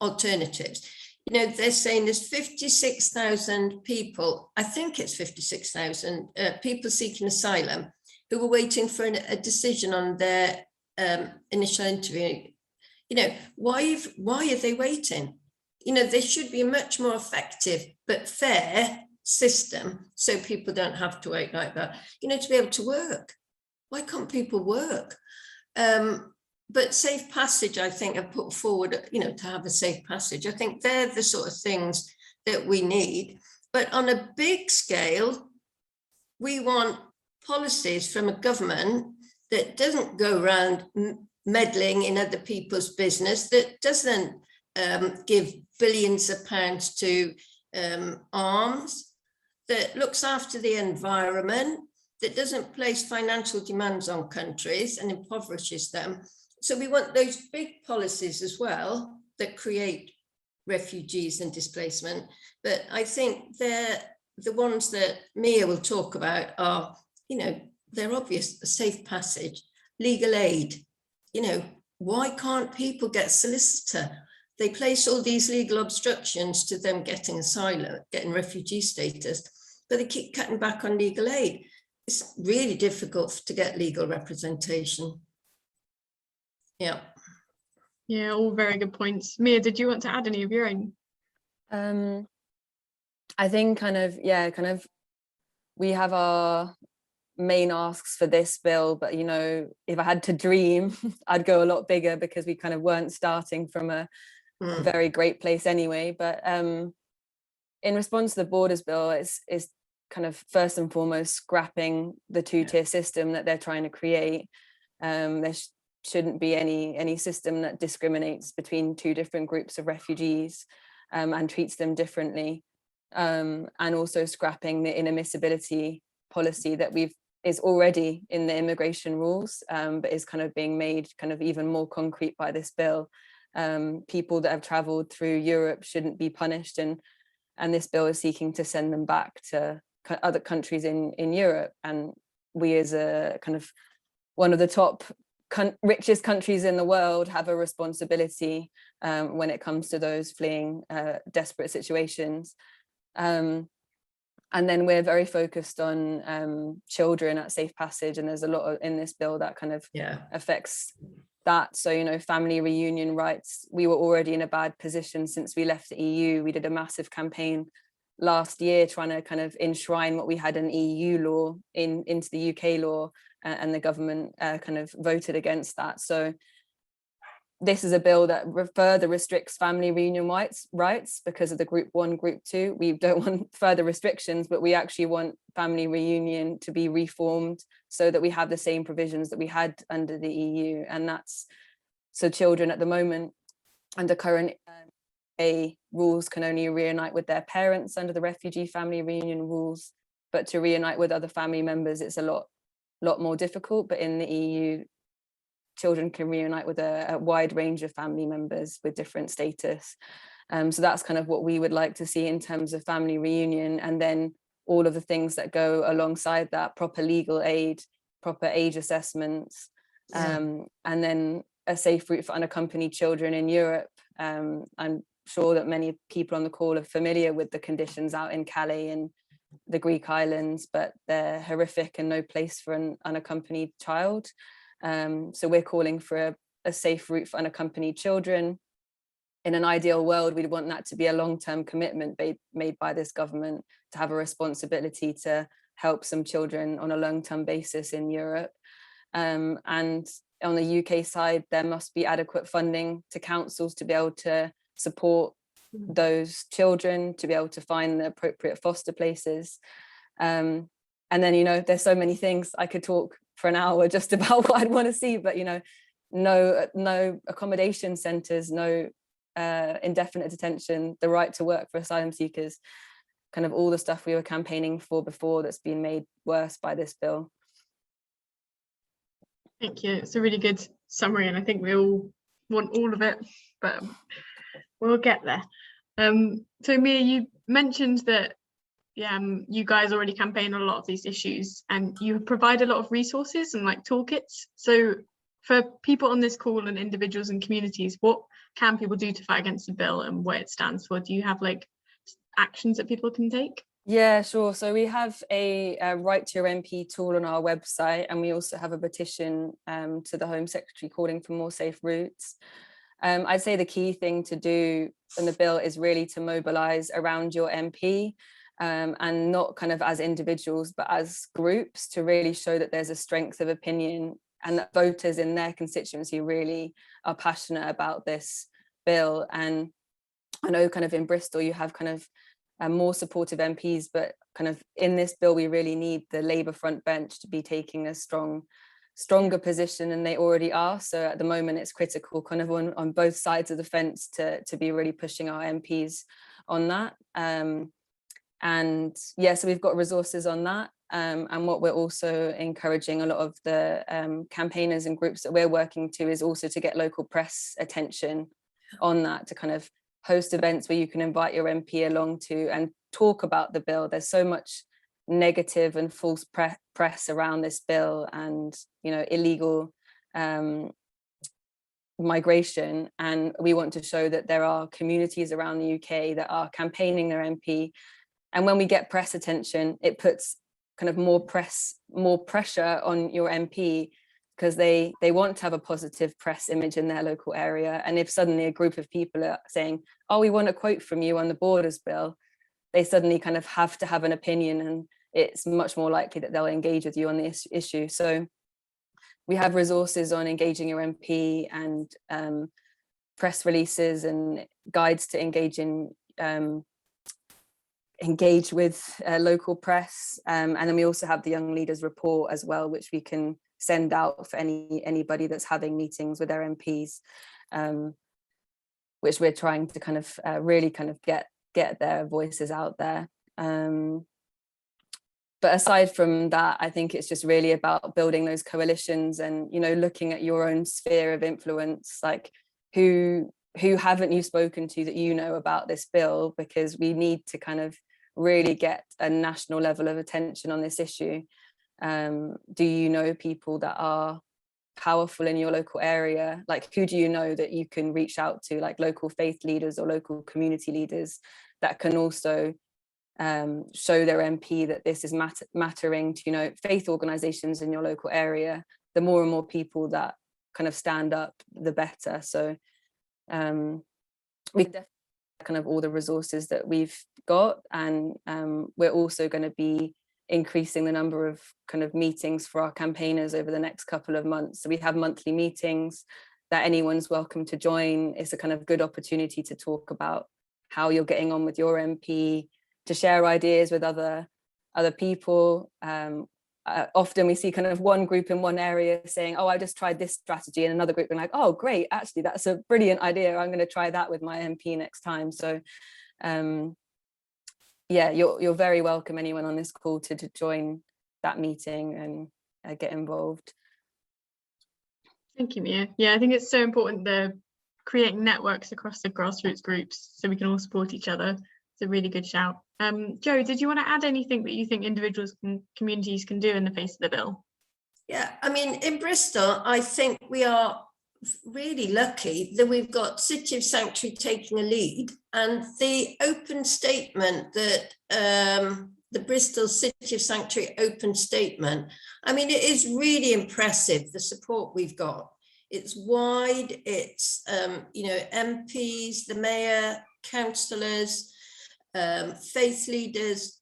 alternatives. You know, they're saying there's 56,000 people, I think it's 56,000 people seeking asylum who were waiting for a decision on their initial interview. You know, why are they waiting? You know, there should be a much more effective but fair system so people don't have to wait like that, you know, to be able to work. Why can't people work? But Safe Passage, I think, have put forward, you know, to have a safe passage. I think they're the sort of things that we need. But on a big scale, we want policies from a government that doesn't go around meddling in other people's business, that doesn't give billions of pounds to arms, that looks after the environment, that doesn't place financial demands on countries and impoverishes them. So we want those big policies as well that create refugees and displacement. But I think the ones that Mia will talk about are, they're obvious: safe passage, legal aid. Why can't people get solicitor? They place all these legal obstructions to them getting asylum, getting refugee status, but they keep cutting back on legal aid. It's really difficult to get legal representation. Yeah. Yeah, all very good points. Mia, did you want to add any of your own? I think we have our main asks for this bill, but if I had to dream, I'd go a lot bigger, because we kind of weren't starting from a very great place anyway. But in response to the Borders Bill, it's kind of first and foremost scrapping the two-tier system that they're trying to create. There shouldn't be any system that discriminates between two different groups of refugees and treats them differently, and also scrapping the inadmissibility policy that is already in the immigration rules, but is kind of being made kind of even more concrete by this bill. People that have traveled through Europe shouldn't be punished, and this bill is seeking to send them back to other countries in Europe. And we, as a kind of one of the top richest countries in the world, have a responsibility when it comes to those fleeing desperate situations. And then we're very focused on children at safe passage, and there's a lot in this bill that kind of affects that. So, family reunion rights, we were already in a bad position since we left the EU. We did a massive campaign last year trying to kind of enshrine what we had in EU law into the UK law, and the government kind of voted against that. So this is a bill that further restricts family reunion rights because of the Group 1, Group 2. We don't want further restrictions, but we actually want family reunion to be reformed so that we have the same provisions that we had under the EU. And that's, so children at the moment under current rules can only reunite with their parents under the refugee family reunion rules, but to reunite with other family members, it's a lot more difficult. But in the EU, children can reunite with a wide range of family members with different status. So that's kind of what we would like to see in terms of family reunion. And then all of the things that go alongside that: proper legal aid, proper age assessments, and then a safe route for unaccompanied children in Europe. I'm sure that many people on the call are familiar with the conditions out in Calais and the Greek islands, but they're horrific and no place for an unaccompanied child. So we're calling for a safe route for unaccompanied children. In an ideal world, we'd want that to be a long-term commitment made by this government, to have a responsibility to help some children on a long-term basis in Europe. And on the UK side, there must be adequate funding to councils to be able to support those children, to be able to find the appropriate foster places. And then, there's so many things I could talk for an hour just about what I'd want to see, but no accommodation centres, no indefinite detention, the right to work for asylum seekers, kind of all the stuff we were campaigning for before that's been made worse by this bill. Thank you. It's a really good summary, and I think we all want all of it, but we'll get there. So Mia, you mentioned that you guys already campaign on a lot of these issues, and you provide a lot of resources and like toolkits. So for people on this call and individuals and communities, what can people do to fight against the bill and what it stands for? Do you have like actions that people can take? Yeah, sure. So we have a Write to Your MP tool on our website, and we also have a petition to the Home Secretary calling for more safe routes. I'd say the key thing to do in the bill is really to mobilise around your MP, and not kind of as individuals, but as groups, to really show that there's a strength of opinion and that voters in their constituency really are passionate about this bill. And I know kind of in Bristol you have kind of more supportive MPs, but kind of in this bill we really need the Labour front bench to be taking a stronger position than they already are. So at the moment it's critical kind of on both sides of the fence to be really pushing our MPs on that. And yeah, so we've got resources on that, and what we're also encouraging a lot of the campaigners and groups that we're working to is also to get local press attention on that, to kind of host events where you can invite your MP along to and talk about the bill. There's so much negative and false press around this bill and, you know, illegal migration, and we want to show that there are communities around the UK that are campaigning their MP, and when we get press attention, it puts kind of more pressure on your MP, because they want to have a positive press image in their local area. And if suddenly a group of people are saying, oh, we want a quote from you on the Borders Bill, they suddenly kind of have to have an opinion, and it's much more likely that they'll engage with you on this issue. So we have resources on engaging your MP and press releases and guides to engage with local press. And then we also have the Young Leaders Report as well, which we can send out for anybody that's having meetings with their MPs, which we're trying to kind of really kind of get their voices out there. But aside from that, I think it's just really about building those coalitions and, you know, looking at your own sphere of influence, like who haven't you spoken to that you know about this bill, because we need to kind of really get a national level of attention on this issue. Do you know people that are powerful in your local area? Like, who do you know that you can reach out to, like local faith leaders or local community leaders that can also show their MP that this is mattering to, you know, faith organizations in your local area? The more and more people that kind of stand up, the better. So we definitely kind of all the resources that we've got, and we're also going to be increasing the number of kind of meetings for our campaigners over the next couple of months. So we have monthly meetings that anyone's welcome to join. It's a kind of good opportunity to talk about how you're getting on with your MP, to share ideas with other people. Often we see kind of one group in one area saying, oh, I just tried this strategy, and another group being like, oh, great, actually, that's a brilliant idea. I'm going to try that with my MP next time. So yeah, you're very welcome, anyone on this call, to join that meeting and get involved. Thank you, Mia. Yeah, I think it's so important, the creating networks across the grassroots groups so we can all support each other. It's a really good shout. Jo, did you want to add anything that you think individuals and communities can do in the face of the bill? Yeah, I mean, in Bristol, I think we are really lucky that we've got City of Sanctuary taking a lead, and the open statement that the Bristol City of Sanctuary open statement, I mean, it is really impressive, the support we've got. It's wide, it's, you know, MPs, the mayor, councillors, faith leaders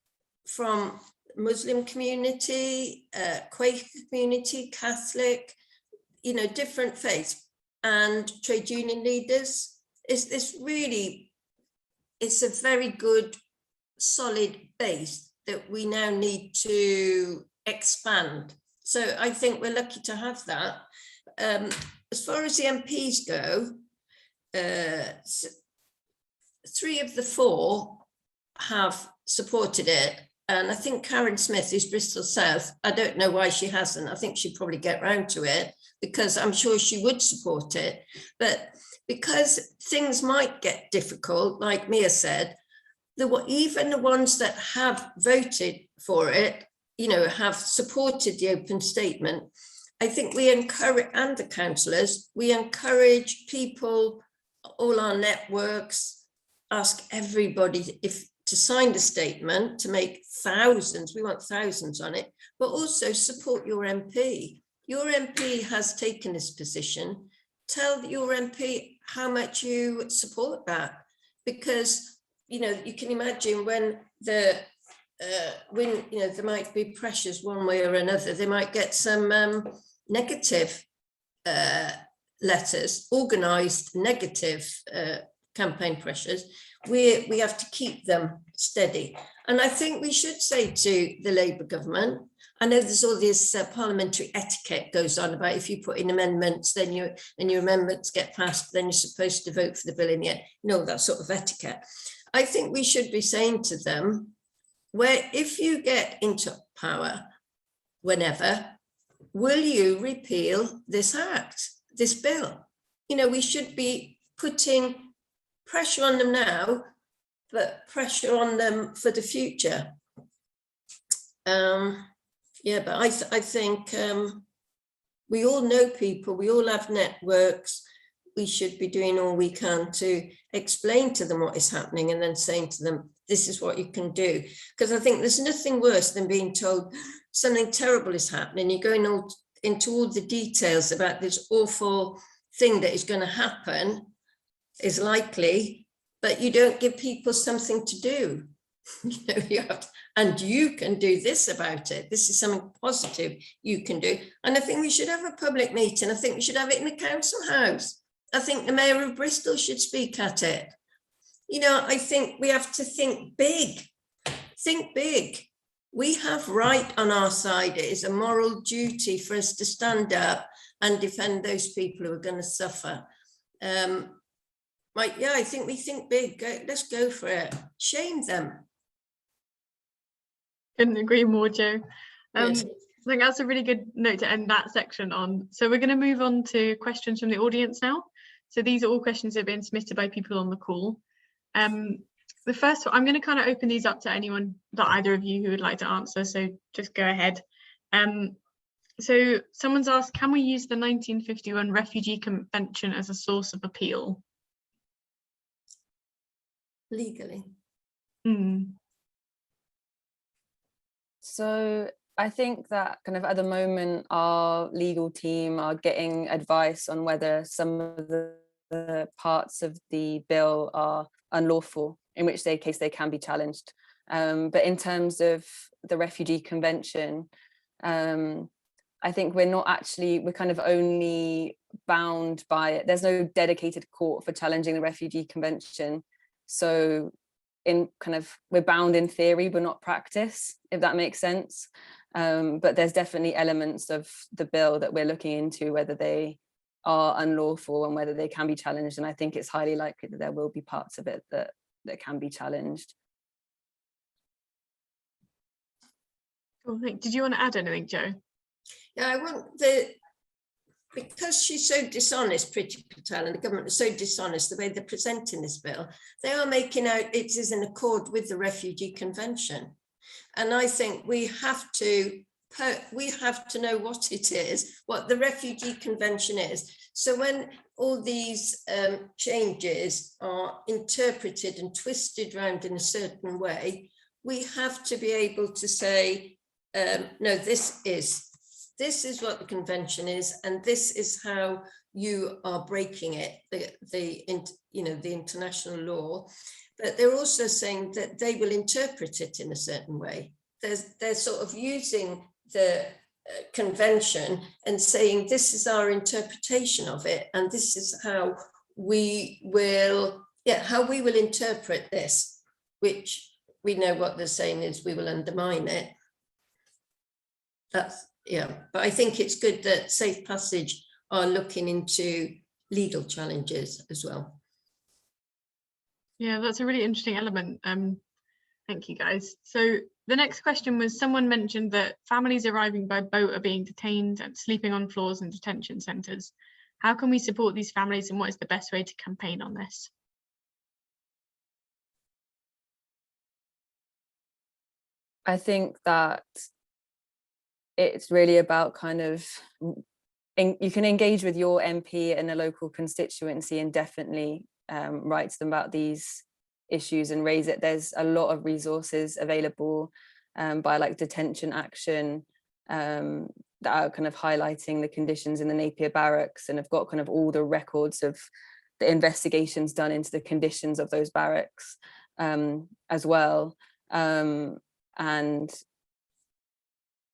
from Muslim community, Quaker community, Catholic, you know, different faiths, and trade union leaders. It's really, it's a very good, solid base that we now need to expand. So I think we're lucky to have that. As far as the MPs go, 3 of the 4 have supported it. And I think Karen Smith, who's Bristol South, I don't know why she hasn't. I think she'd probably get round to it, because I'm sure she would support it. But because things might get difficult, like Mia said, even the ones that have voted for it, you know, have supported the open statement. I think we encourage, and the councillors, we encourage people, all our networks, ask everybody to sign the statement, to make thousands, we want thousands on it, but also support your MP. Your MP has taken this position. Tell your MP how much you support that, because, you know, you can imagine when you know, there might be pressures one way or another, they might get some negative letters, organised negative campaign pressures. We have to keep them steady. And I think we should say to the Labour government, I know there's all this parliamentary etiquette goes on about if you put in amendments, then your amendments get passed, then you're supposed to vote for the bill in the end. No, that sort of etiquette. I think we should be saying to them, where if you get into power, whenever, will you repeal this act, this bill? You know, we should be putting pressure on them now, but pressure on them for the future. Yeah, but I think we all know people, we all have networks. We should be doing all we can to explain to them what is happening and then saying to them, this is what you can do. Because I think there's nothing worse than being told something terrible is happening. You're going into all the details about this awful thing that is going to happen, is likely, but you don't give people something to do. And you can do this about it. This is something positive you can do. And I think we should have a public meeting. I think we should have it in the council house. I think the mayor of Bristol should speak at it. I think we have to think big. Think big. We have right on our side. It is a moral duty for us to stand up and defend those people who are going to suffer. I think we think big. Let's go for it. Shame them. Couldn't agree more, Jo. Yes. I think that's a really good note to end that section on. So we're going to move on to questions from the audience now. So these are all questions that have been submitted by people on the call. The first one, I'm going to kind of open these up to anyone, that either of you who would like to answer. So just go ahead. So someone's asked, can we use the 1951 Refugee Convention as a source of appeal? Legally. So I think that kind of at the moment, our legal team are getting advice on whether some of the parts of the bill are unlawful, in which case they can be challenged. But in terms of the Refugee Convention, I think we're kind of only bound by it. There's no dedicated court for challenging the Refugee Convention. So we're bound in theory, but not practice, if that makes sense. But there's definitely elements of the bill that we're looking into, whether they are unlawful and whether they can be challenged. And I think it's highly likely that there will be parts of it that can be challenged. Cool. Did you want to add anything, Jo? Yeah, because she's so dishonest, Priti Patel, and the government is so dishonest the way they're presenting this bill, they are making out it is in accord with the Refugee Convention. And I think we have to know what it is, what the Refugee Convention is. So when all these changes are interpreted and twisted around in a certain way, we have to be able to say, no, this is what the convention is, and this is how you are breaking it, the international law. But they're also saying that they will interpret it in a certain way. They're sort of using the convention and saying this is our interpretation of it, and this is how we will interpret this, which we know what they're saying is we will undermine it. But I think it's good that Safe Passage are looking into legal challenges as well. Yeah, that's a really interesting element. Thank you, guys. So the next question was, someone mentioned that families arriving by boat are being detained and sleeping on floors in detention centres. How can we support these families, and what is the best way to campaign on this? I think that it's really about you can engage with your MP in a local constituency and definitely write to them about these issues and raise it. There's a lot of resources available by like Detention Action that are kind of highlighting the conditions in the Napier barracks and have got kind of all the records of the investigations done into the conditions of those barracks as well. And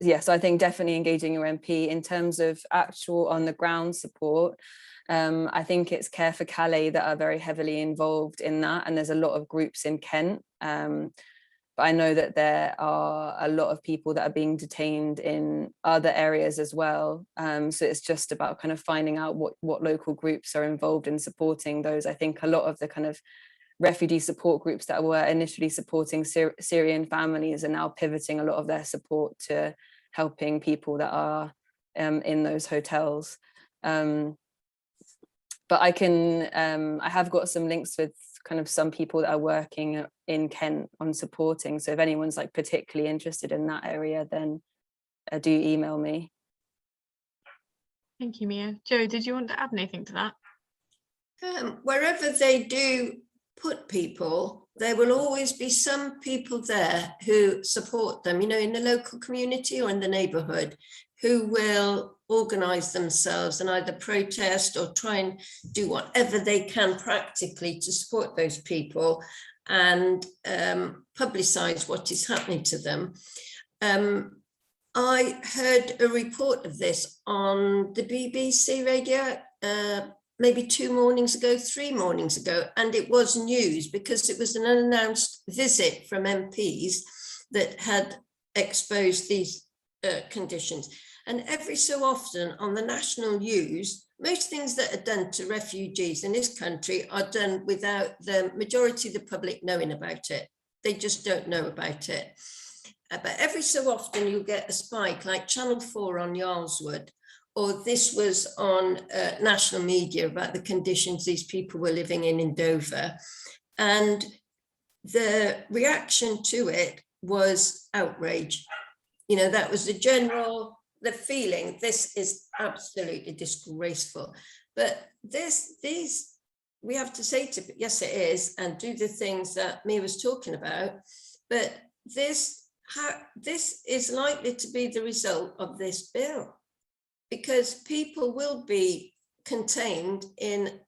yeah, so I think definitely engaging your MP. In terms of actual on the ground support, I think it's Care for Calais that are very heavily involved in that, and there's a lot of groups in Kent. But I know that there are a lot of people that are being detained in other areas as well. So it's just about kind of finding out what local groups are involved in supporting those. I think a lot of the kind of refugee support groups that were initially supporting Syrian families are now pivoting a lot of their support to helping people that are in those hotels. But I have got some links with kind of some people that are working in Kent on supporting. So if anyone's like particularly interested in that area, then do email me. Thank you, Mia. Jo, did you want to add anything to that? Wherever they do put people, there will always be some people there who support them, you know, in the local community or in the neighbourhood, who will organise themselves and either protest or try and do whatever they can practically to support those people and publicise what is happening to them. I heard a report of this on the BBC radio maybe 3 mornings ago, and it was news because it was an unannounced visit from MPs that had exposed these conditions. And every so often on the national news, most things that are done to refugees in this country are done without the majority of the public knowing about it. They just don't know about it. But every so often you get a spike, like Channel 4 on Yarlswood, or this was on national media about the conditions these people were living in Dover. And the reaction to it was outrage. You know, that was the feeling, this is absolutely disgraceful. But we have to say to, yes, it is, and do the things that Mia was talking about. But this is likely to be the result of this bill, because people will be contained in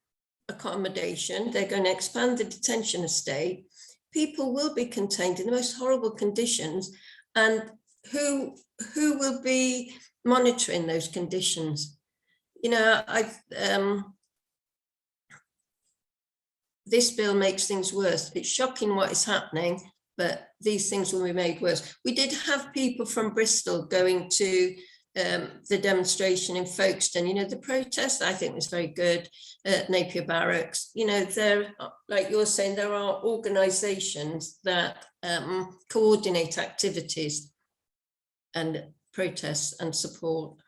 accommodation. They're going to expand the detention estate. People will be contained in the most horrible conditions, and who will be monitoring those conditions? You know, this bill makes things worse. It's shocking what is happening, but these things will be made worse. We did have people from Bristol going to the demonstration in Folkestone. You know, the protest, I think, was very good at Napier Barracks. You know, there, like you're saying, there are organisations that coordinate activities and protests and support.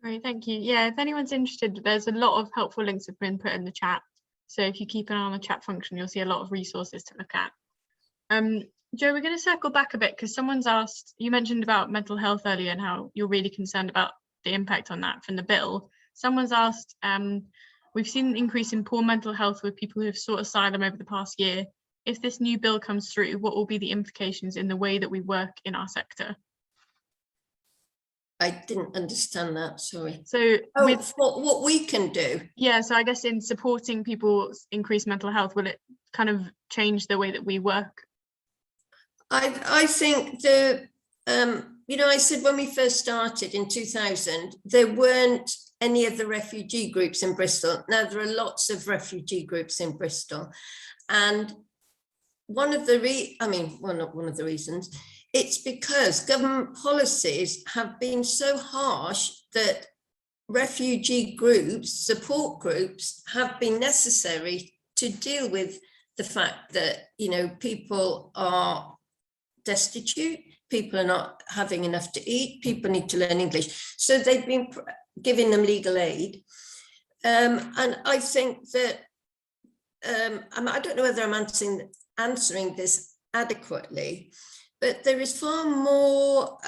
Great, thank you. Yeah, if anyone's interested, there's a lot of helpful links have been put in the chat. So if you keep an eye on the chat function, you'll see a lot of resources to look at. Jo, we're going to circle back a bit because someone's asked, you mentioned about mental health earlier and how you're really concerned about the impact on that from the bill. Someone's asked, we've seen an increase in poor mental health with people who have sought asylum over the past year. If this new bill comes through, what will be the implications in the way that we work in our sector? I didn't understand that, sorry. So with what we can do? Yeah, so I guess in supporting people's increased mental health, will it kind of change the way that we work? I think you know, I said when we first started in 2000, there weren't any of the refugee groups in Bristol. Now there are lots of refugee groups in Bristol. And not one of the reasons, it's because government policies have been so harsh that refugee groups, support groups, have been necessary to deal with the fact that, you know, people are destitute, people are not having enough to eat, people need to learn English. So they've been giving them legal aid. And I think that, I don't know whether I'm answering this adequately, but there is far more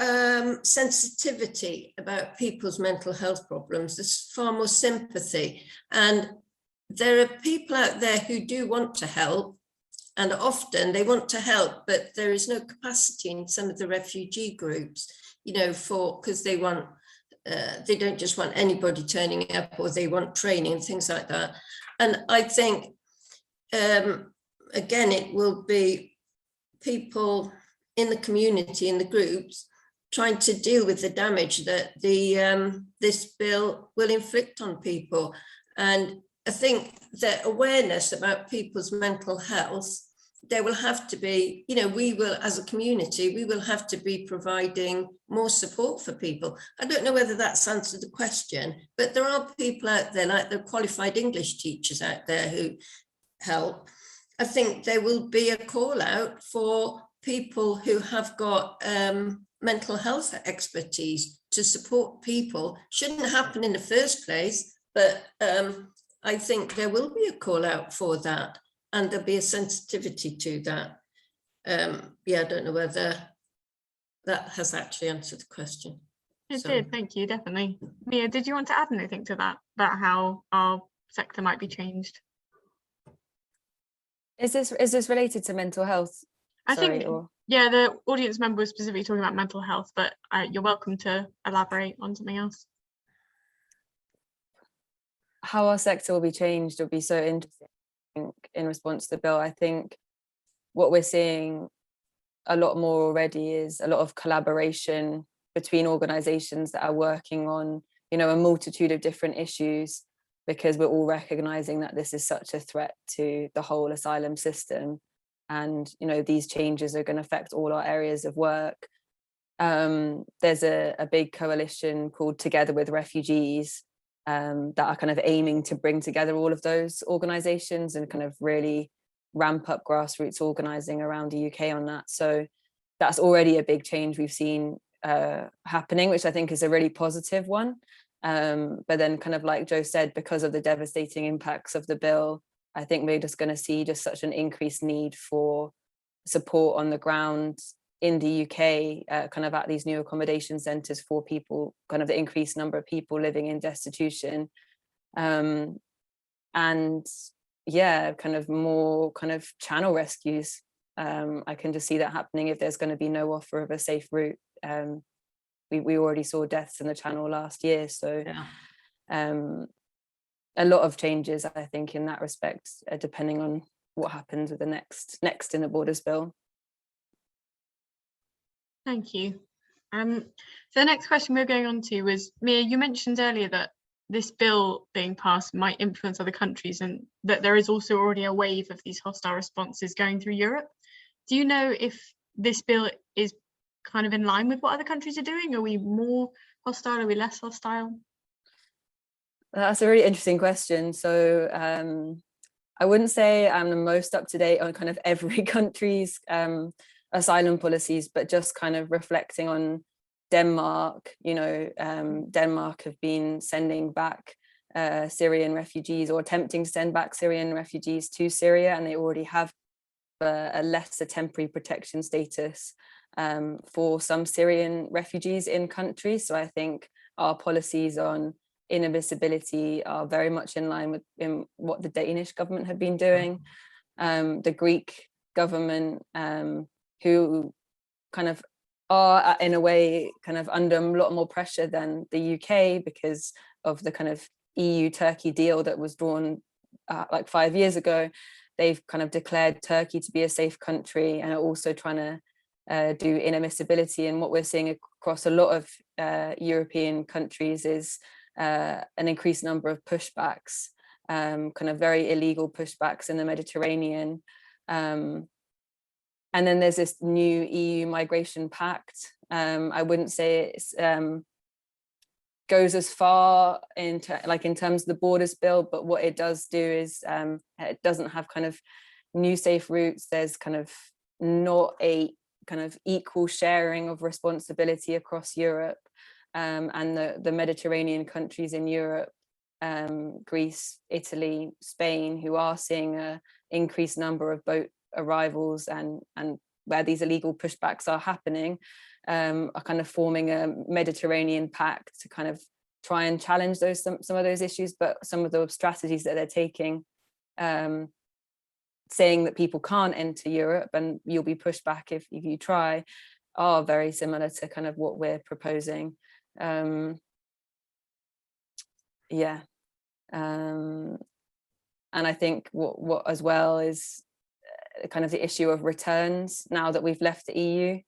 sensitivity about people's mental health problems. There's far more sympathy. And there are people out there who do want to help, and often they want to help, but there is no capacity in some of the refugee groups, you know, because they don't just want anybody turning up, or they want training and things like that. And I think, again, it will be people in the community, in the groups, trying to deal with the damage that this bill will inflict on people. And I think that awareness about people's mental health, there will have to be, you know, we will, as a community, we will have to be providing more support for people. I don't know whether that's answered the question, but there are people out there, like the qualified English teachers out there who help. I think there will be a call out for people who have got mental health expertise to support people. Shouldn't happen in the first place, but I think there will be a call out for that, and there'll be a sensitivity to that. Yeah, I don't know whether that has actually answered the question. It Sorry. did, thank you, definitely. Mia, did you want to add anything to that about how our sector might be changed? Is this related to mental health? I Sorry, think, or yeah, the audience member was specifically talking about mental health, but you're welcome to elaborate on something else. how our sector will be changed will be so interesting in response to the bill. I think what we're seeing a lot more already is a lot of collaboration between organizations that are working on, you know, a multitude of different issues, because we're all recognizing that this is such a threat to the whole asylum system. And, you know, these changes are going to affect all our areas of work. There's a big coalition called Together with Refugees that are kind of aiming to bring together all of those organizations and kind of really ramp up grassroots organizing around the UK on that. So that's already a big change we've seen happening, which I think is a really positive one. But then, kind of like Joe said, because of the devastating impacts of the bill, I think we're just going to see just such an increased need for support on the ground in the UK, kind of at these new accommodation centres for people, kind of the increased number of people living in destitution. And yeah, kind of more kind of channel rescues. I can just see that happening if there's going to be no offer of a safe route. We already saw deaths in the channel last year, so Yeah. A lot of changes, I think, in that respect, depending on what happens with the next in the Borders Bill. Thank you. So the next question we're going on to was, Mia, you mentioned earlier that this bill being passed might influence other countries and that there is also already a wave of these hostile responses going through Europe. Do you know if this bill is kind of in line with what other countries are doing? Are we more hostile? Are we less hostile? That's a really interesting question. So I wouldn't say I'm the most up to date on kind of every country's asylum policies, but just kind of reflecting on Denmark. You know, Denmark have been sending back Syrian refugees, or attempting to send back Syrian refugees to Syria, and they already have a lesser temporary protection status for some Syrian refugees in country. So I think our policies on inadmissibility are very much in line with what the Danish government have been doing. The Greek government, who kind of are in a way kind of under a lot more pressure than the UK because of the kind of EU-Turkey deal that was drawn like 5 years ago. They've kind of declared Turkey to be a safe country and are also trying to do inadmissibility. And what we're seeing across a lot of European countries is an increased number of pushbacks, kind of very illegal pushbacks in the Mediterranean. And then there's this new EU migration pact. I wouldn't say it's goes as far in terms of the Borders Bill, but what it does do is it doesn't have kind of new safe routes. There's kind of not a kind of equal sharing of responsibility across Europe, and the Mediterranean countries in Europe, Greece, Italy, Spain, who are seeing an increased number of boat arrivals and where these illegal pushbacks are happening, are kind of forming a Mediterranean pact to kind of try and challenge some of those issues. But some of the strategies that they're taking, saying that people can't enter Europe and you'll be pushed back if you try, are very similar to kind of what we're proposing. Yeah. And I think what as well is kind of the issue of returns now that we've left the EU.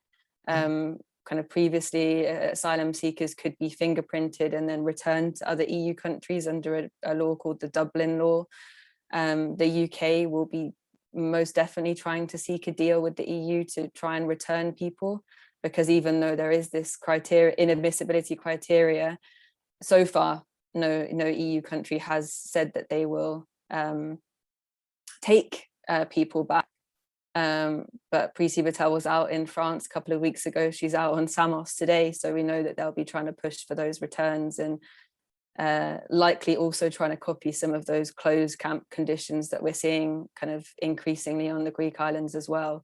Kind of previously, asylum seekers could be fingerprinted and then returned to other EU countries under a law called the Dublin Law. The UK will be most definitely trying to seek a deal with the EU to try and return people, because even though there is this inadmissibility criteria, so far no EU country has said that they will take people back. But Priti Patel was out in France a couple of weeks ago. She's out on Samos today, so we know that they'll be trying to push for those returns. And likely also trying to copy some of those closed camp conditions that we're seeing kind of increasingly on the Greek islands as well.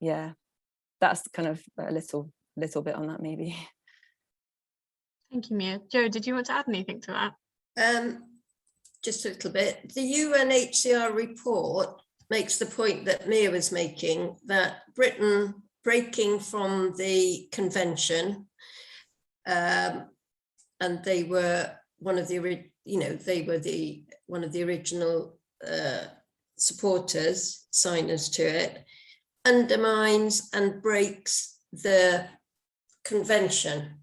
Yeah, that's kind of a little bit on that maybe. Thank you, Mia. Joe, did you want to add anything to that? Just a little bit. The UNHCR report makes the point that Mia was making, that Britain breaking from the convention, and they were one of the original supporters, signers to it, undermines and breaks the convention.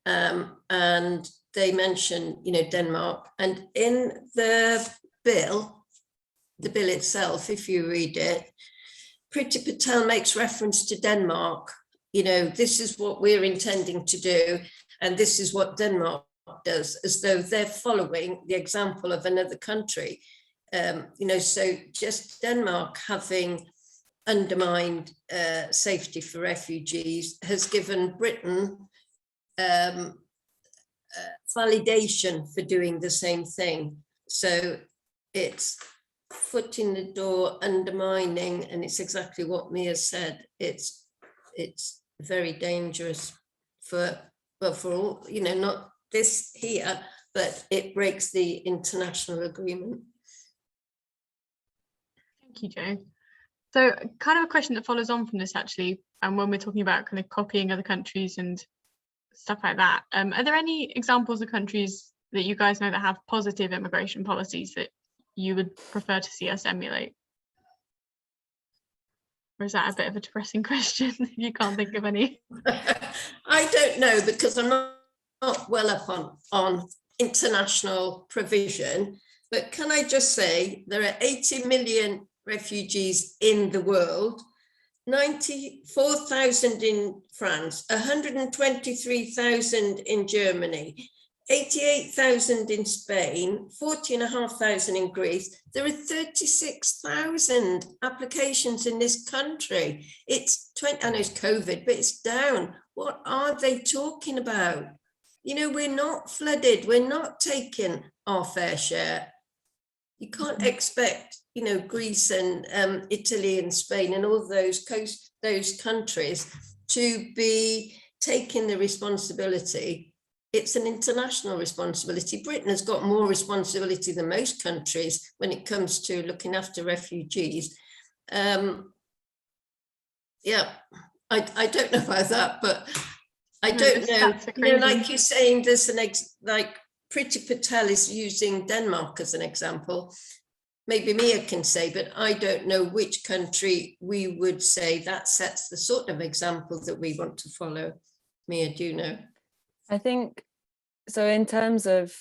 And they mention, Denmark, and in the bill itself, if you read it, Priti Patel makes reference to Denmark. This is what we're intending to do, and this is what Denmark does, as though they're following the example of another country. So just Denmark having undermined safety for refugees has given Britain validation for doing the same thing. So it's foot in the door, undermining, and it's exactly what Mia said. It's very dangerous for all, not this here, but it breaks the international agreement. Thank you, Joe. So kind of a question that follows on from this actually, and when we're talking about kind of copying other countries and stuff like that, are there any examples of countries that you guys know that have positive immigration policies that you would prefer to see us emulate? Or is that a bit of a depressing question if you can't think of any? I don't know, because I'm not well up on international provision, but can I just say there are 80 million refugees in the world, 94,000 in France, 123,000 in Germany, 88,000 in Spain, 40,500 in Greece. There are 36,000 applications in this country. It's 20, I know it's COVID, but it's down. What are they talking about? We're not flooded. We're not taking our fair share. You can't expect, Greece and Italy and Spain and all those countries to be taking the responsibility. It's an international responsibility. Britain has got more responsibility than most countries when it comes to looking after refugees. I don't know about that, but I don't know. Like you're saying, there's like Priti Patel is using Denmark as an example. Maybe Mia can say, but I don't know which country we would say that sets the sort of example that we want to follow. Mia, do you know? I think so. In terms of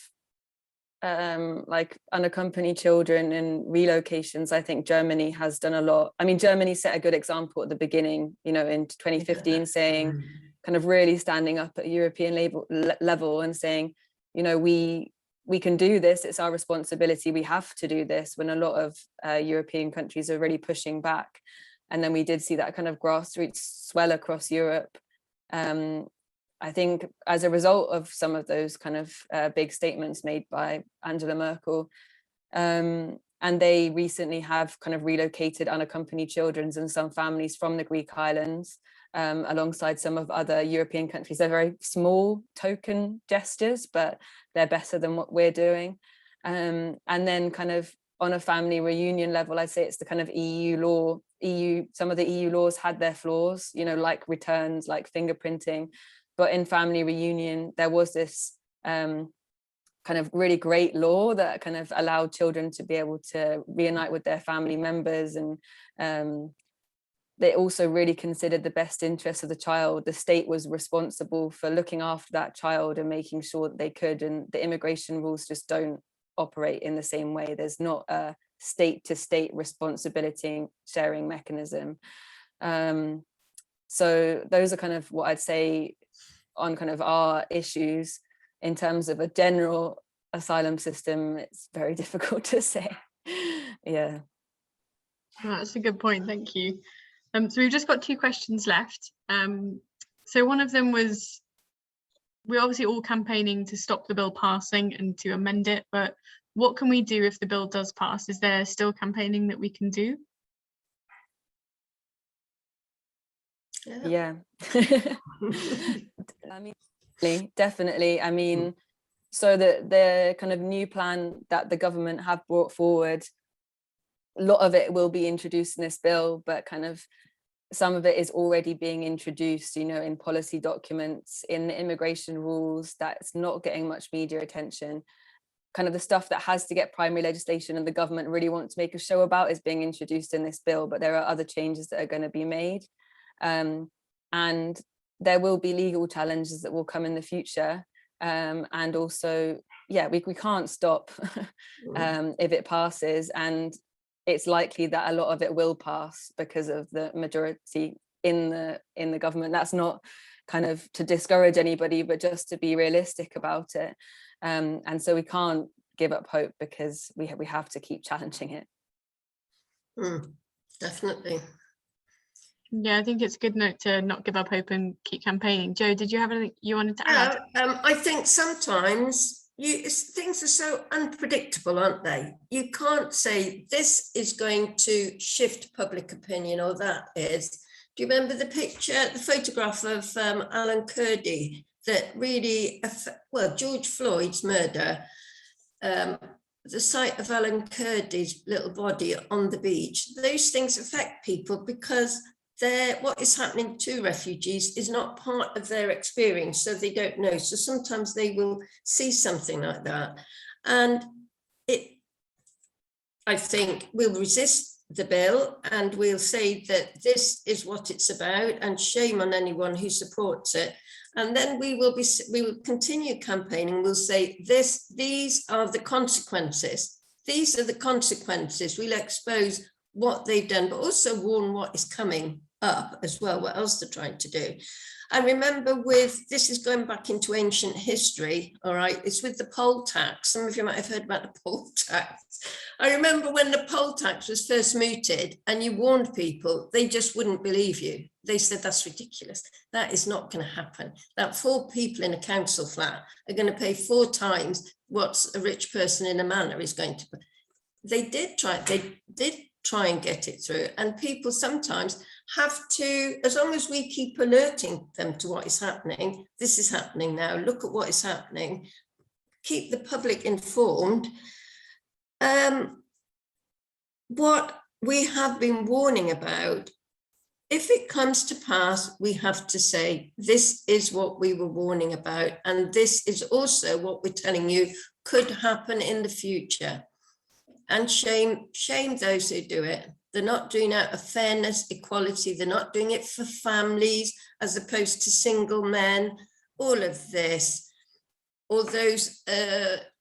like unaccompanied children and relocations, I think Germany has done a lot. I mean, Germany set a good example at the beginning, in 2015, saying, kind of really standing up at European level and saying, we can do this. It's our responsibility. We have to do this, when a lot of European countries are really pushing back. And then we did see that kind of grassroots swell across Europe. I think as a result of some of those kind of big statements made by Angela Merkel, and they recently have kind of relocated unaccompanied children and some families from the Greek islands, alongside some of other European countries. They're very small token gestures, but they're better than what we're doing. And then kind of on a family reunion level, I'd say it's the kind of EU law. Some of the EU laws had their flaws, like returns, like fingerprinting. But in family reunion, there was this kind of really great law that kind of allowed children to be able to reunite with their family members. And they also really considered the best interests of the child. The state was responsible for looking after that child and making sure that they could. And the immigration rules just don't operate in the same way. There's not a state-to-state responsibility sharing mechanism. So those are kind of what I'd say on kind of our issues. In terms of a general asylum system, it's very difficult to say. Yeah. That's a good point, thank you. So we've just got 2 questions left. So one of them was we're obviously all campaigning to stop the bill passing and to amend it, but what can we do if the bill does pass? Is there still campaigning that we can do? Yeah. I mean, definitely. I mean, so the kind of new plan that the government have brought forward, a lot of it will be introduced in this bill, but kind of some of it is already being introduced, you know, in policy documents, in the immigration rules, that's not getting much media attention. Kind of the stuff that has to get primary legislation and the government really want to make a show about is being introduced in this bill, but there are other changes that are going to be made. And there will be legal challenges that will come in the future. And also, yeah, we can't stop if it passes, and it's likely that a lot of it will pass because of the majority in the government. That's not kind of to discourage anybody, but just to be realistic about it. And so we can't give up hope because we have to keep challenging it. Definitely. Yeah, I think it's a good note to not give up hope and keep campaigning. Jo, did you have anything you wanted to add? I think sometimes things are so unpredictable, aren't they? You can't say this is going to shift public opinion or that is. Do you remember the picture, the photograph of Alan Kurdi that really, well, George Floyd's murder, the sight of Alan Kurdi's little body on the beach, those things affect people because what is happening to refugees is not part of their experience, so they don't know. So sometimes they will see something like that. And I think we'll resist the bill and we'll say that this is what it's about and shame on anyone who supports it. And then we will continue campaigning. We'll say these are the consequences. These are the consequences. We'll expose what they've done, but also warn what is coming up as well, what else they're trying to do. And remember, this is going back into ancient history, all right, it's with the poll tax. Some of you might have heard about the poll tax. I remember when the poll tax was first mooted and you warned people, they just wouldn't believe you. They said, that's ridiculous. That is not going to happen. That 4 people in a council flat are going to pay 4 times what a rich person in a manor is going to pay. They did try and get it through, and people sometimes have to, as long as we keep alerting them to what is happening, this is happening now, look at what is happening, keep the public informed. What we have been warning about, if it comes to pass, we have to say, this is what we were warning about, and this is also what we're telling you could happen in the future. And shame those who do it. They're not doing it out of fairness, equality. They're not doing it for families as opposed to single men. All of this, or those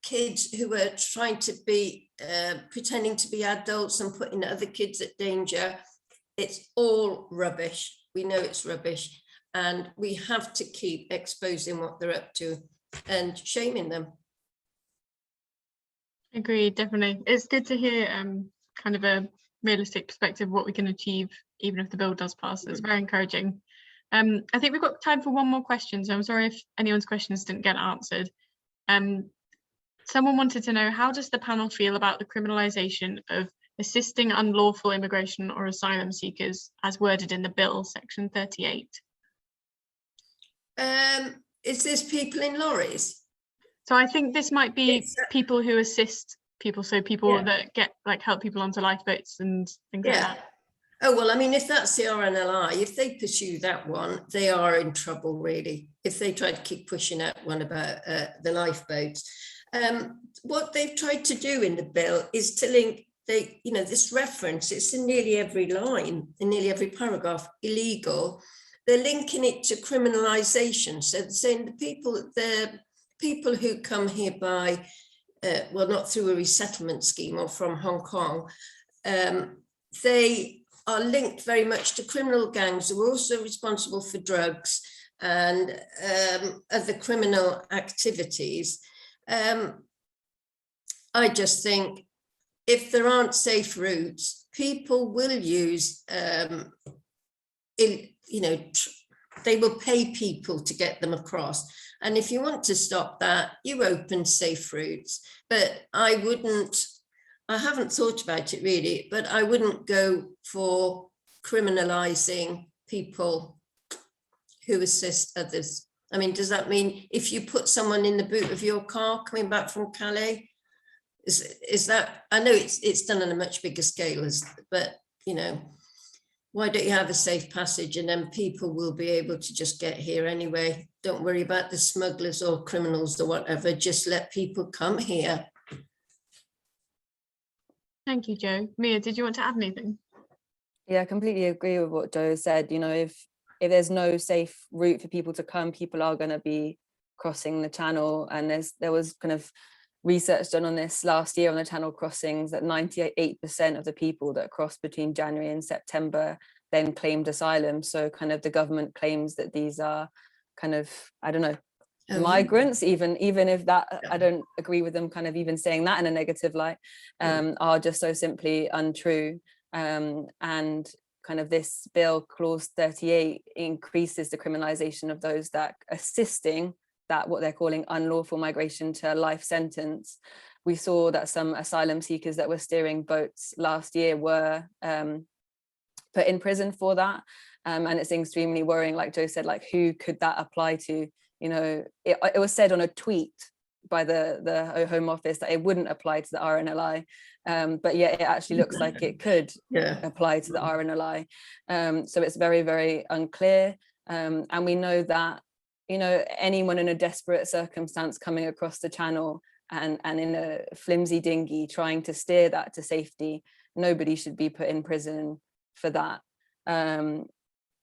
kids who are trying to be, pretending to be adults and putting other kids at danger. It's all rubbish. We know it's rubbish. And we have to keep exposing what they're up to and shaming them. Agreed, definitely. It's good to hear kind of a realistic perspective of what we can achieve, even if the bill does pass. It's very encouraging. I think we've got time for one more question, so I'm sorry if anyone's questions didn't get answered. Someone wanted to know, how does the panel feel about the criminalisation of assisting unlawful immigration or asylum seekers as worded in the bill, section 38? Is this people in lorries? So I think this might be people who assist people, so people that get help people onto lifeboats and things like that. Oh, well, I mean, if that's the RNLI, if they pursue that one, they are in trouble, really, if they try to keep pushing that one about the lifeboats. What they've tried to do in the bill is to link, this reference, it's in nearly every line, in nearly every paragraph, illegal. They're linking it to criminalisation. So they're saying the people who come here by, well, not through a resettlement scheme or from Hong Kong, they are linked very much to criminal gangs who are also responsible for drugs and other criminal activities. I just think if there aren't safe routes, people will use, they will pay people to get them across. And if you want to stop that, you open safe routes. But I haven't thought about it really, but I wouldn't go for criminalizing people who assist others. I mean, does that mean if you put someone in the boot of your car coming back from Calais, is that, I know it's done on a much bigger scale, but you know, why don't you have a safe passage and then people will be able to just get here anyway? Don't worry about the smugglers or criminals or whatever, just let people come here. Thank you, Jo. Mia, did you want to add anything? Yeah, I completely agree with what Jo said. You know, if there's no safe route for people to come, people are going to be crossing the channel. And there was kind of research done on this last year on the channel crossings, that 98% of the people that crossed between January and September then claimed asylum. So kind of the government claims that these are kind of, I don't know, migrants, even if that, I don't agree with them kind of even saying that in a negative light, are just so simply untrue. And kind of this bill, clause 38, increases the criminalization of those that assisting that what they're calling unlawful migration to a life sentence. We saw that some asylum seekers that were steering boats last year were put in prison for that. And it's extremely worrying, like Jo said, like who could that apply to? You know, it was said on a tweet by the Home Office that it wouldn't apply to the RNLI, but yet it actually looks like it could apply to the RNLI. So it's very, very unclear. And we know that, you know, anyone in a desperate circumstance coming across the channel and in a flimsy dinghy trying to steer that to safety, nobody should be put in prison for that.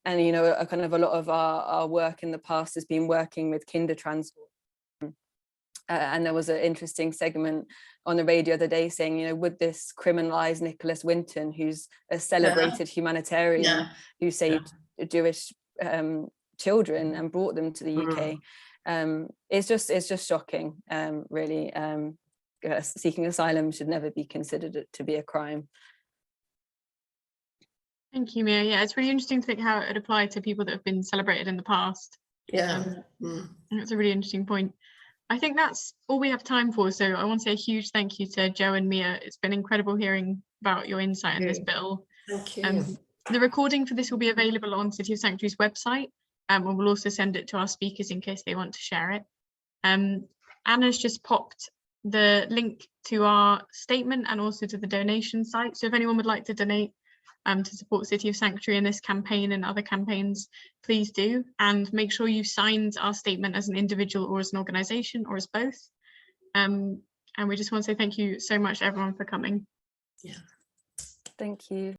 And, you know, a kind of a lot of our work in the past has been working with kinder transport. And there was an interesting segment on the radio the other day saying, you know, would this criminalize Nicholas Winton, who's a celebrated humanitarian who saved Jewish children and brought them to the UK? It's just shocking, really. Seeking asylum should never be considered to be a crime. Thank you, Mia. Yeah, it's really interesting to think how it would apply to people that have been celebrated in the past. That's a really interesting point. I think that's all we have time for. So I want to say a huge thank you to Jo and Mia. It's been incredible hearing about your insight in this bill. Thank you. The recording for this will be available on City of Sanctuary's website, and we'll also send it to our speakers in case they want to share it. Anna's just popped the link to our statement and also to the donation site. So if anyone would like to donate to support City of Sanctuary in this campaign and other campaigns, please do, and make sure you've signed our statement as an individual or as an organisation or as both. And we just want to say thank you so much to everyone for coming. Thank you.